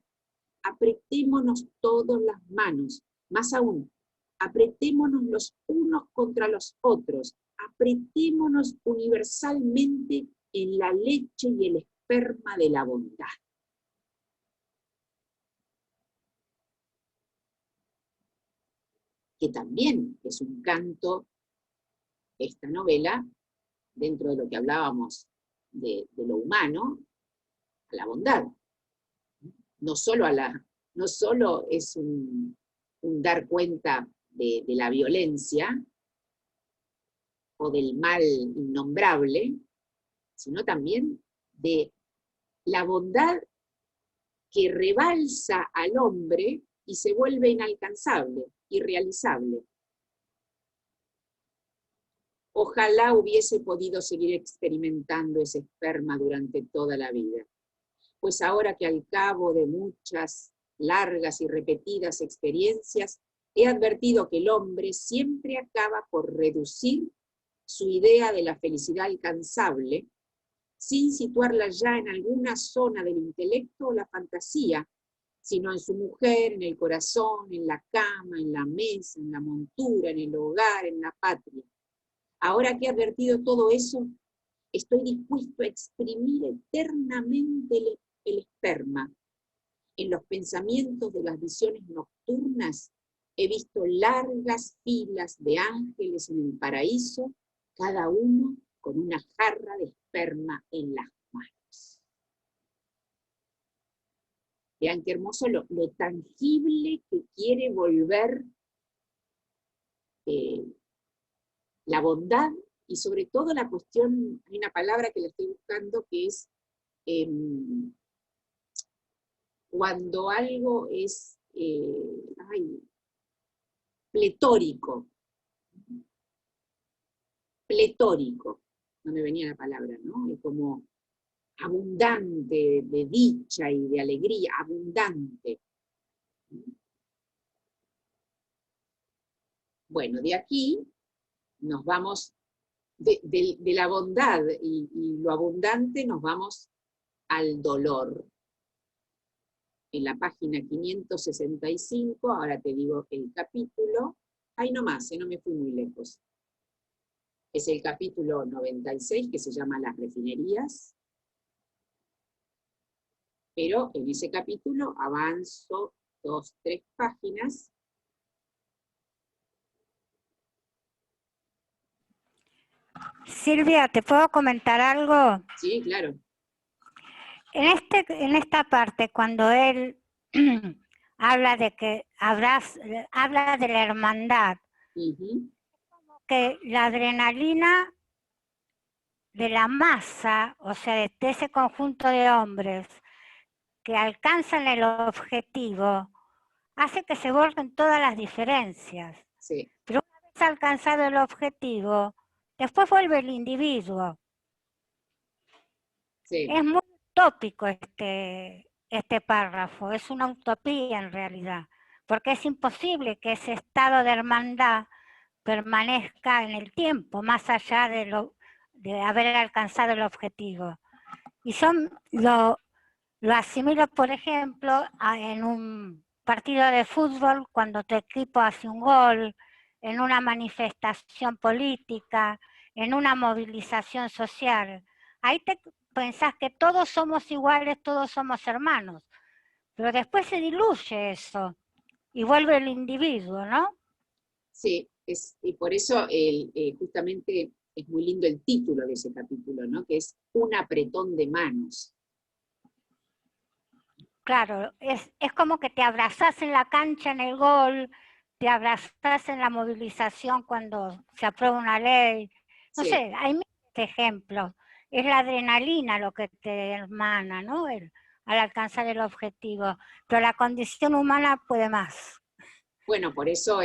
Apretémonos todos las manos, más aún, apretémonos los unos contra los otros, apretémonos universalmente en la leche y el esperma de la bondad. Que también es un canto, esta novela, dentro de lo que hablábamos de lo humano, a la bondad. No solo es un dar cuenta de la violencia o del mal innombrable, sino también de la bondad que rebalsa al hombre y se vuelve inalcanzable, irrealizable. Ojalá hubiese podido seguir experimentando ese esperma durante toda la vida, pues ahora que al cabo de muchas largas y repetidas experiencias he advertido que el hombre siempre acaba por reducir su idea de la felicidad alcanzable, sin situarla ya en alguna zona del intelecto o la fantasía, sino en su mujer, en el corazón, en la cama, en la mesa, en la montura, en el hogar, en la patria. Ahora que he advertido todo eso, estoy dispuesto a exprimir eternamente el esperma. En los pensamientos de las visiones nocturnas he visto largas filas de ángeles en el paraíso, cada uno con una jarra de esperma en las manos. Vean qué hermoso lo tangible que quiere volver la bondad, y sobre todo la cuestión, hay una palabra que la estoy buscando, que es cuando algo es pletórico. Pletórico, no me venía la palabra, ¿no? Es como abundante de dicha y de alegría, abundante. Bueno, de aquí nos vamos, de la bondad y lo abundante nos vamos al dolor. en la página 565, ahora te digo el capítulo, ahí nomás, no me fui muy lejos. Es el capítulo 96, que se llama Las refinerías, pero en ese capítulo avanzo 2, 3 páginas. Silvia, ¿te puedo comentar algo? Sí, claro. En esta parte, cuando él habla de que habla de la hermandad, que la adrenalina de la masa, o sea, de ese conjunto de hombres que alcanzan el objetivo, hace que se borren todas las diferencias. Sí. Pero una vez alcanzado el objetivo, después vuelve el individuo. Sí. Es muy utópico este párrafo, es una utopía en realidad, porque es imposible que ese estado de hermandad permanezca en el tiempo, más allá de haber alcanzado el objetivo. Y lo asimilo, por ejemplo, en un partido de fútbol, cuando tu equipo hace un gol, en una manifestación política, en una movilización social. Ahí te pensás que todos somos iguales, todos somos hermanos, pero después se diluye eso y vuelve el individuo, ¿no? Sí, y por eso justamente es muy lindo el título de ese capítulo, ¿no? Que es Un apretón de manos. Claro, es como que te abrazás en la cancha en el gol, te abrazás en la movilización cuando se aprueba una ley. No sé, hay miles de ejemplos. Es la adrenalina lo que te hermana, ¿no? Al alcanzar el objetivo. Pero la condición humana puede más. Bueno, por eso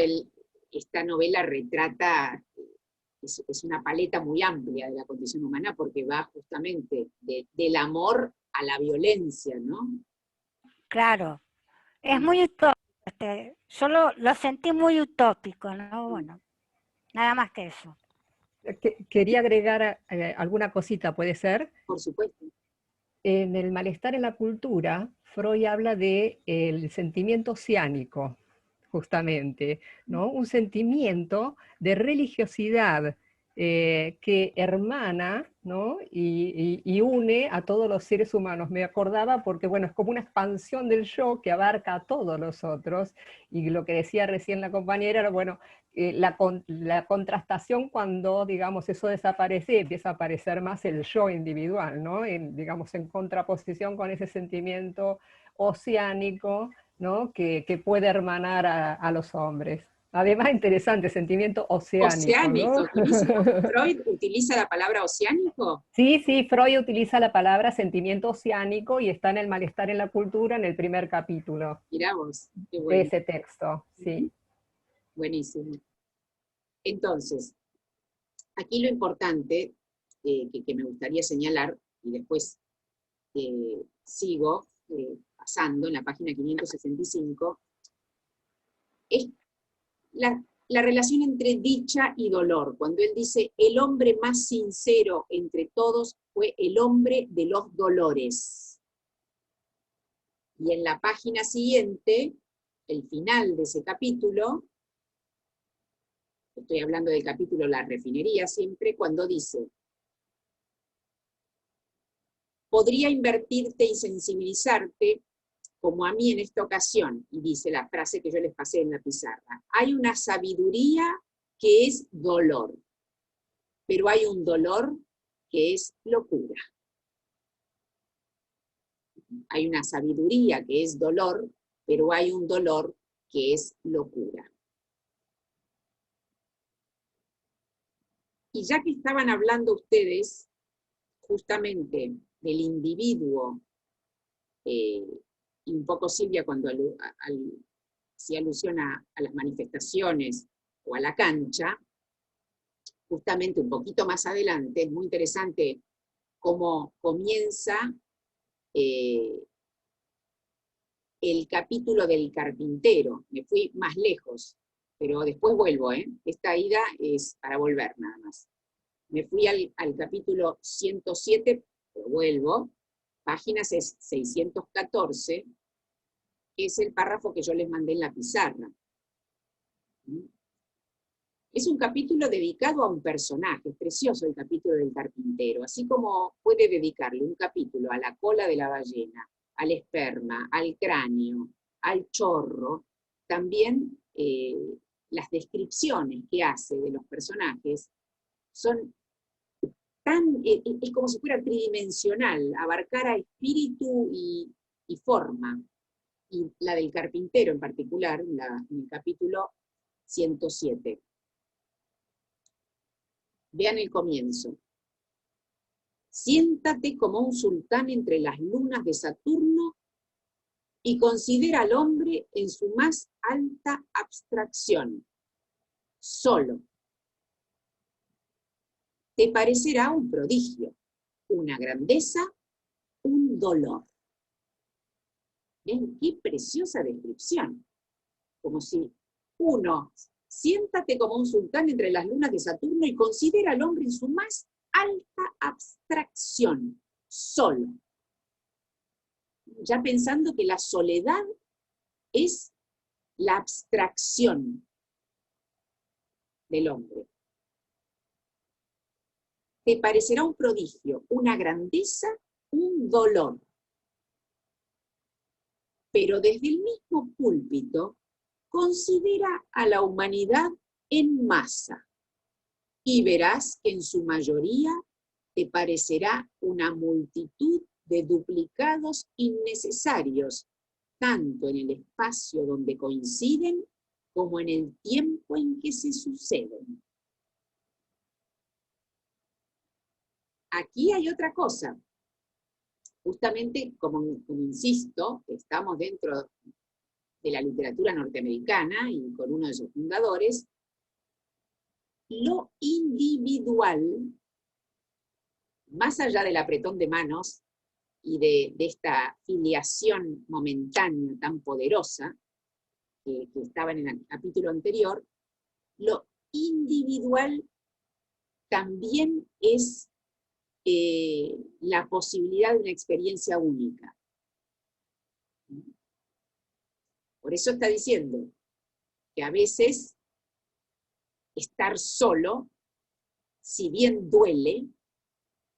esta novela retrata, es una paleta muy amplia de la condición humana, porque va justamente del amor a la violencia, ¿no? Claro, es muy utópico. Yo lo sentí muy utópico, ¿no? Bueno, nada más que eso. Quería agregar alguna cosita, ¿puede ser? Por supuesto. En el malestar en la cultura, Freud habla del sentimiento oceánico, justamente, ¿no? Un sentimiento de religiosidad que hermana, ¿no? y une a todos los seres humanos. Me acordaba porque, bueno, es como una expansión del yo que abarca a todos los otros, y lo que decía recién la compañera era, bueno, la contrastación cuando, digamos, eso desaparece, empieza a aparecer más el yo individual, ¿no? Digamos, en contraposición con ese sentimiento oceánico, ¿no? que puede hermanar a los hombres. Además, interesante, sentimiento oceánico. Oceánico, ¿no? buenísimo. ¿Freud utiliza la palabra oceánico? Sí, Freud utiliza la palabra sentimiento oceánico y está en el malestar en la cultura en el primer capítulo. Mirá vos, qué De bueno. ese texto, sí. Buenísimo. Entonces, aquí lo importante que me gustaría señalar, y después sigo pasando en la página 565, es la relación entre dicha y dolor. Cuando él dice, el hombre más sincero entre todos fue el hombre de los dolores. Y en la página siguiente, el final de ese capítulo, estoy hablando del capítulo La refinería siempre, cuando dice, podría invertirte y sensibilizarte como a mí en esta ocasión, y dice la frase que yo les pasé en la pizarra, hay una sabiduría que es dolor, pero hay un dolor que es locura. Hay una sabiduría que es dolor, pero hay un dolor que es locura. Y ya que estaban hablando ustedes justamente del individuo, y un poco Silvia cuando hacía alusión a las manifestaciones o a la cancha, justamente un poquito más adelante, es muy interesante cómo comienza el capítulo del carpintero. Me fui más lejos, pero después vuelvo, Esta ida es para volver nada más. Me fui al capítulo 107, pero vuelvo. Páginas es 614, que es el párrafo que yo les mandé en la pizarra. Es un capítulo dedicado a un personaje, es precioso el capítulo del carpintero, así como puede dedicarle un capítulo a la cola de la ballena, al esperma, al cráneo, al chorro, también las descripciones que hace de los personajes son tan, es como si fuera tridimensional, abarcara espíritu y forma. Y la del carpintero en particular, en el capítulo 107. Vean el comienzo. Siéntate como un sultán entre las lunas de Saturno y considera al hombre en su más alta abstracción, solo. Te parecerá un prodigio, una grandeza, un dolor. ¿Ven? Qué preciosa descripción. Como si uno, siéntate como un sultán entre las lunas de Saturno y considera al hombre en su más alta abstracción, solo. Ya pensando que la soledad es la abstracción del hombre. Te parecerá un prodigio, una grandeza, un dolor. Pero desde el mismo púlpito considera a la humanidad en masa y verás que en su mayoría te parecerá una multitud de duplicados innecesarios, tanto en el espacio donde coinciden como en el tiempo en que se suceden. Aquí hay otra cosa. Justamente, como insisto, estamos dentro de la literatura norteamericana y con uno de sus fundadores, lo individual, más allá del apretón de manos y de esta filiación momentánea tan poderosa que estaba en el capítulo anterior, lo individual también es la posibilidad de una experiencia única. Por eso está diciendo que a veces estar solo, si bien duele,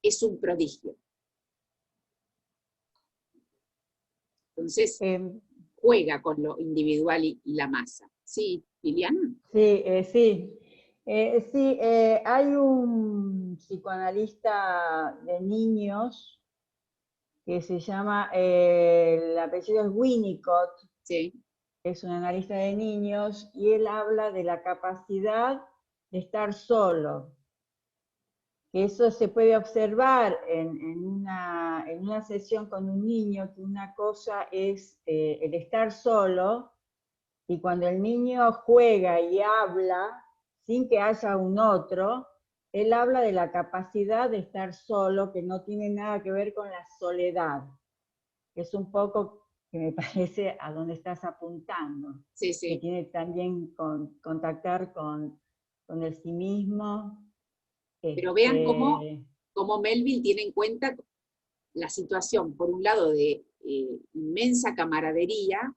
es un prodigio. Entonces, juega con lo individual y la masa. ¿Sí, Liliana? Sí, sí. Hay un psicoanalista de niños que se llama, el apellido es Winnicott, sí. Es un analista de niños, y él habla de la capacidad de estar solo. Que eso se puede observar en una sesión con un niño, que una cosa es el estar solo, y cuando el niño juega y habla, sin que haya un otro, él habla de la capacidad de estar solo, que no tiene nada que ver con la soledad. Es un poco, que me parece, a donde estás apuntando. Sí, sí. Que tiene también contactar con el sí mismo. Pero vean cómo Melville tiene en cuenta la situación, por un lado, de inmensa camaradería,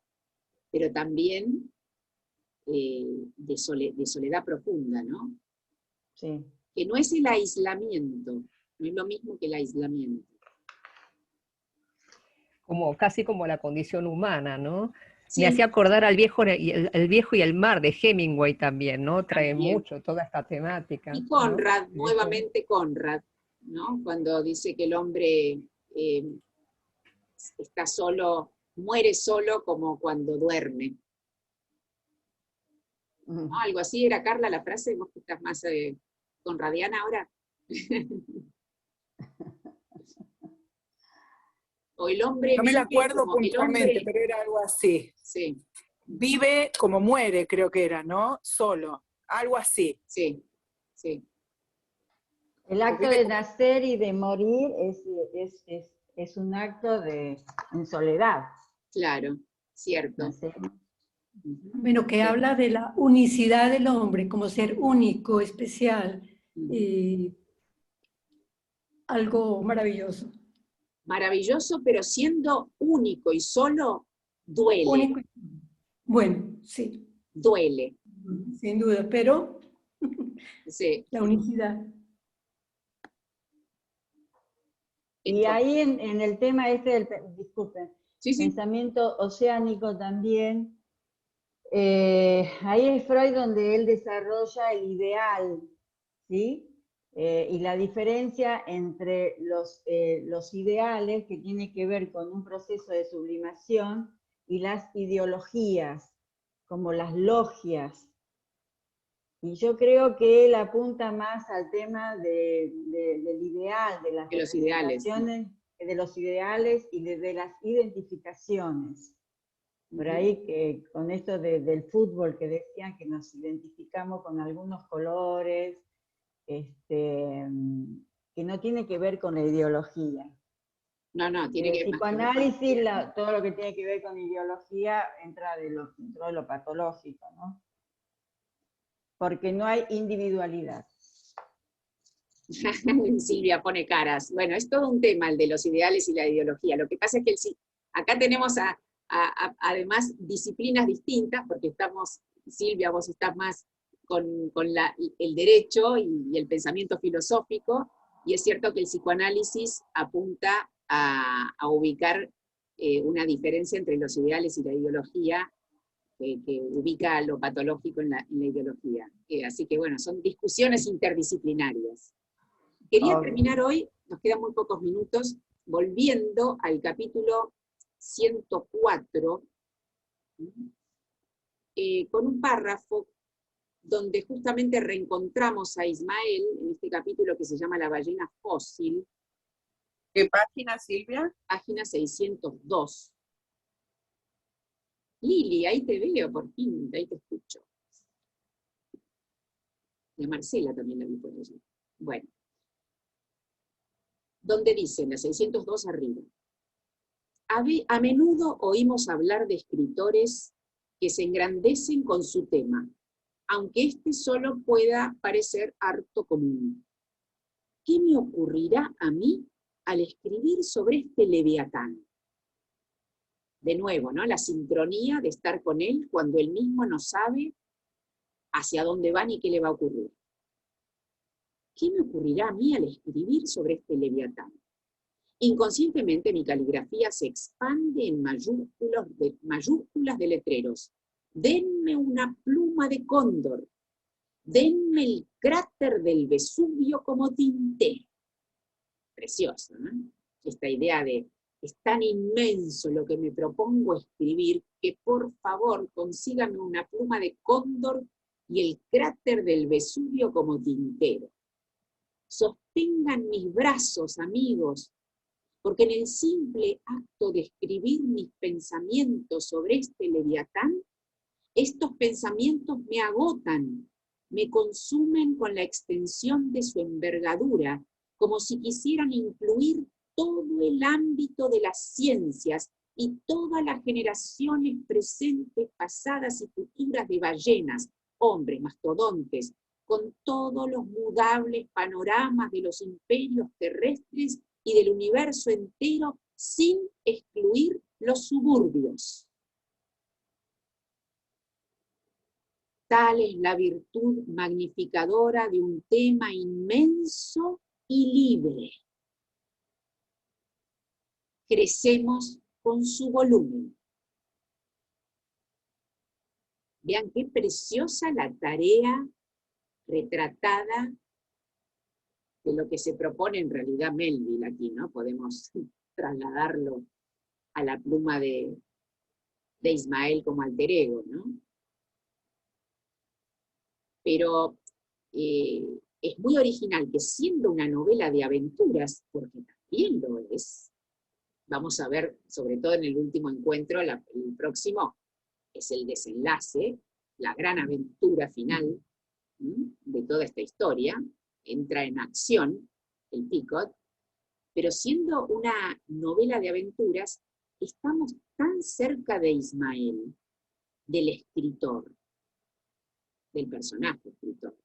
pero también de soledad profunda, ¿no? Sí. Que no es el aislamiento, no es lo mismo que el aislamiento. Casi como la condición humana, ¿no? Sí. Me hacía acordar al viejo y el mar de Hemingway también, ¿no? Trae mucho toda esta temática. Y Conrad, ¿no? nuevamente Conrad, ¿no? Cuando dice que el hombre está solo, muere solo como cuando duerme. ¿No? Algo así era, Carla, la frase, vos que estás más conradiana ahora. O el hombre no me la acuerdo puntualmente, hombre, pero era algo así. Sí. Vive como muere, creo que era, ¿no? Solo. Algo así. Sí, sí. El acto de nacer y de morir es un acto en soledad. Claro, cierto. Bueno, que habla de la unicidad del hombre como ser único, especial, algo maravilloso. Maravilloso, pero siendo único y solo, Duele. Único. Bueno, sí. Duele. Sin duda, pero sí. La unicidad. Y ahí en el tema este del, disculpen, pensamiento oceánico también, ahí es Freud donde él desarrolla el ideal, ¿sí? Y la diferencia entre los ideales, que tiene que ver con un proceso de sublimación, y las ideologías, como las logias. Y yo creo que él apunta más al tema del ideal, de las representaciones, de los ideales y de las identificaciones. Por ahí, que con esto del fútbol que decían que nos identificamos con algunos colores, que no tiene que ver con la ideología. No, tiene que ver. El psicoanálisis, todo lo que tiene que ver con ideología, entra dentro de lo patológico, ¿no? Porque no hay individualidad. Silvia pone caras. Bueno, es todo un tema el de los ideales y la ideología. Lo que pasa es que acá tenemos además disciplinas distintas, porque estamos, Silvia, vos estás más con el derecho y el pensamiento filosófico, y es cierto que el psicoanálisis apunta a ubicar una diferencia entre los ideales y la ideología, que ubica lo patológico en la ideología. Así que bueno, son discusiones interdisciplinarias. Quería terminar hoy, nos quedan muy pocos minutos, volviendo al capítulo 104, con un párrafo donde justamente reencontramos a Ismael, en este capítulo que se llama La ballena fósil. ¿Qué página, Silvia? Página 602. Lili, ahí te veo por fin, ahí te escucho. Y a Marcela también la vi por allí. Bueno. Donde dice, en la 602 arriba, a menudo oímos hablar de escritores que se engrandecen con su tema, aunque este solo pueda parecer harto común. ¿Qué me ocurrirá a mí al escribir sobre este leviatán? De nuevo, ¿no? La sincronía de estar con él cuando él mismo no sabe hacia dónde va ni qué le va a ocurrir. ¿Qué me ocurrirá a mí al escribir sobre este leviatán? Inconscientemente mi caligrafía se expande en mayúsculas de letreros. Denme una pluma de cóndor. Denme el cráter del Vesubio como tintero. Precioso, ¿no? Esta idea de es tan inmenso lo que me propongo escribir que por favor consígame una pluma de cóndor y el cráter del Vesubio como tintero. Sostengan mis brazos, amigos, porque en el simple acto de escribir mis pensamientos sobre este leviatán, estos pensamientos me agotan, me consumen con la extensión de su envergadura, como si quisieran incluir todo el ámbito de las ciencias y todas las generaciones presentes, pasadas y futuras de ballenas, hombres, mastodontes, con todos los mudables panoramas de los imperios terrestres y del universo entero, sin excluir los suburbios. Tal es la virtud magnificadora de un tema inmenso y libre. Crecemos con su volumen. Vean qué preciosa la tarea retratada de lo que se propone en realidad Melville aquí, ¿no? Podemos trasladarlo a la pluma de Ismael como alter ego, ¿no? Pero es muy original que, siendo una novela de aventuras, porque también lo es, vamos a ver, sobre todo en el último encuentro, el próximo es el desenlace, la gran aventura final de toda esta historia, entra en acción el Picot, pero siendo una novela de aventuras, estamos tan cerca de Ismael, del escritor, del personaje escritor.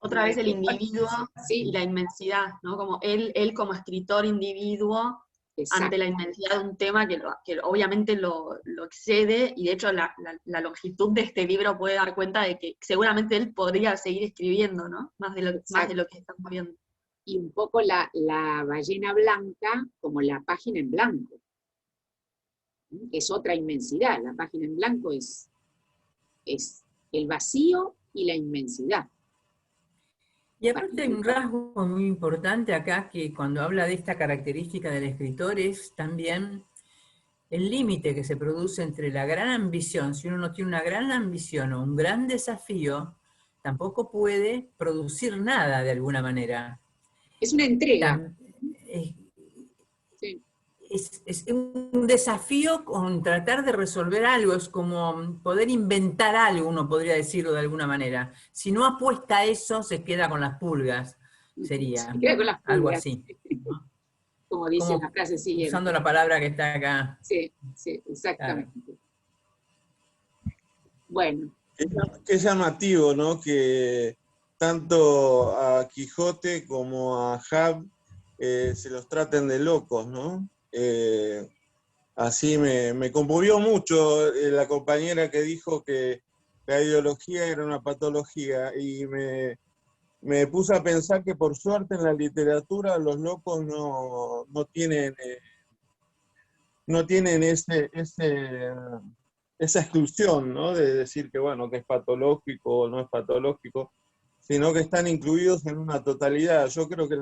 Otra vez el individuo y la inmensidad, ¿no? Como él como escritor individuo ante la inmensidad de un tema que obviamente lo excede, y de hecho la longitud de este libro puede dar cuenta de que seguramente él podría seguir escribiendo, ¿no? Más de lo que estamos viendo. Y un poco la ballena blanca como la página en blanco. Es otra inmensidad. La página en blanco es el vacío y la inmensidad. Y aparte hay un rasgo muy importante acá, que cuando habla de esta característica del escritor es también el límite que se produce entre la gran ambición. Si uno no tiene una gran ambición o un gran desafío, tampoco puede producir nada de alguna manera. Es una entrega. Es un desafío con tratar de resolver algo, es como poder inventar algo, uno podría decirlo de alguna manera. Si no apuesta a eso, se queda con las pulgas, sería. Se queda con las pulgas. Algo así, ¿no? Como dice la frase siguiente. Usando la palabra que está acá. Sí, exactamente. Claro. Bueno. Qué llamativo, ¿no? Que tanto a Quijote como a Hab se los traten de locos, ¿no? Así me conmovió mucho la compañera que dijo que la ideología era una patología, y me puse a pensar que por suerte en la literatura los locos no tienen esa exclusión, ¿no? De decir que bueno, que es patológico o no es patológico, sino que están incluidos en una totalidad. Yo creo que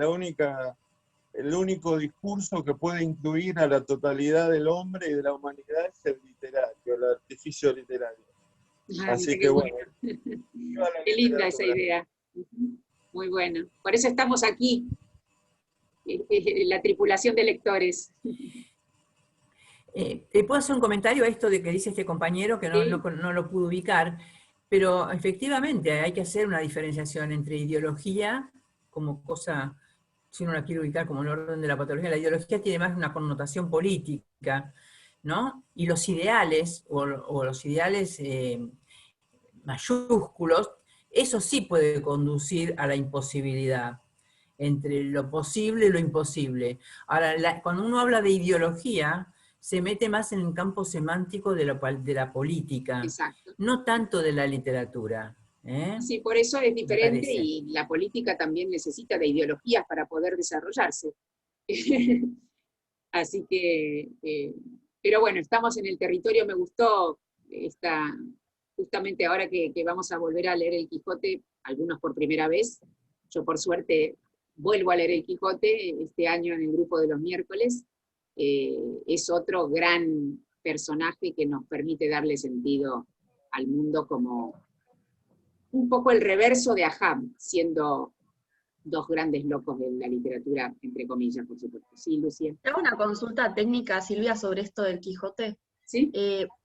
el único discurso que puede incluir a la totalidad del hombre y de la humanidad es el literario, el artificio literario. Así que bueno. Qué linda esa idea. Muy buena. Por eso estamos aquí, la tripulación de lectores. ¿Te puedo hacer un comentario a esto de que dice este compañero, que no lo pudo ubicar? Pero efectivamente hay que hacer una diferenciación entre ideología como cosa, si uno la quiere ubicar como el orden de la patología. La ideología tiene más una connotación política, ¿no? Y los ideales, o los ideales mayúsculos, eso sí puede conducir a la imposibilidad, entre lo posible y lo imposible. Ahora, cuando uno habla de ideología, se mete más en el campo semántico de la política, exacto, no tanto de la literatura. Sí, por eso es diferente, y la política también necesita de ideologías para poder desarrollarse. Así que, pero bueno, estamos en el territorio, me gustó justamente ahora que vamos a volver a leer el Quijote, algunos por primera vez. Yo por suerte vuelvo a leer el Quijote este año en el grupo de los miércoles. Es otro gran personaje que nos permite darle sentido al mundo, como un poco el reverso de Ahab, siendo dos grandes locos de la literatura, entre comillas, por supuesto. Sí, Lucía. Tengo una consulta técnica, Silvia, sobre esto del Quijote. ¿Sí?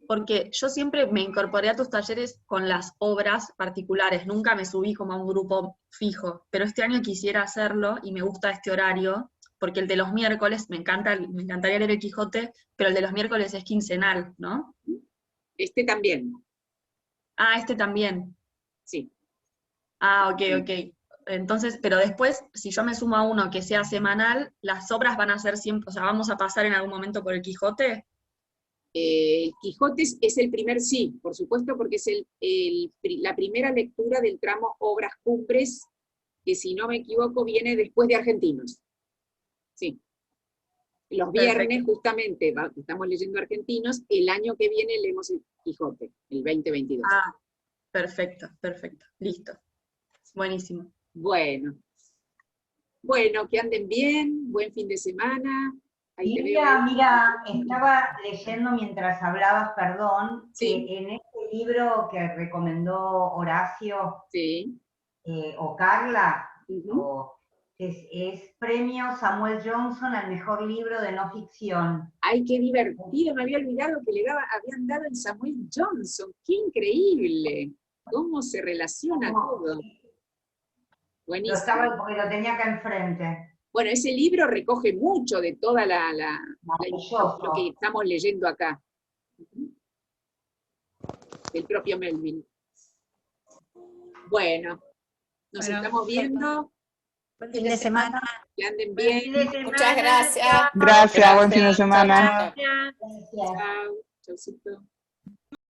Porque yo siempre me incorporé a tus talleres con las obras particulares, nunca me subí como a un grupo fijo, pero este año quisiera hacerlo y me gusta este horario, porque el de los miércoles, me encantaría leer el Quijote, pero el de los miércoles es quincenal, ¿no? Este también. Ah, este también. Sí. Ah, ok. Entonces, pero después, si yo me sumo a uno que sea semanal, las obras van a ser siempre, o sea, ¿vamos a pasar en algún momento por el Quijote? El Quijote es el primer, sí, por supuesto, porque es la primera lectura del tramo Obras Cumbres, que si no me equivoco viene después de Argentinos. Sí. Los viernes, perfecto, justamente, estamos leyendo Argentinos, el año que viene leemos el Quijote, el 2022. Ah, perfecto, listo. Buenísimo. Bueno, que anden bien, buen fin de semana. Silvia, mira, estaba leyendo mientras hablabas, perdón, sí, que en este libro que recomendó Horacio, sí, o Carla, es premio Samuel Johnson al mejor libro de no ficción. ¡Ay, qué divertido! Me había olvidado que habían dado el Samuel Johnson. ¡Qué increíble! ¿Cómo se relaciona todo? Buenísimo. Porque lo tenía acá enfrente. Bueno, ese libro recoge mucho de toda lo que estamos leyendo acá. El propio Melville. Bueno, nos estamos viendo. Buen fin de semana. Que anden bien. Muchas gracias. Gracias, buen fin de semana. Chao. Chaucito.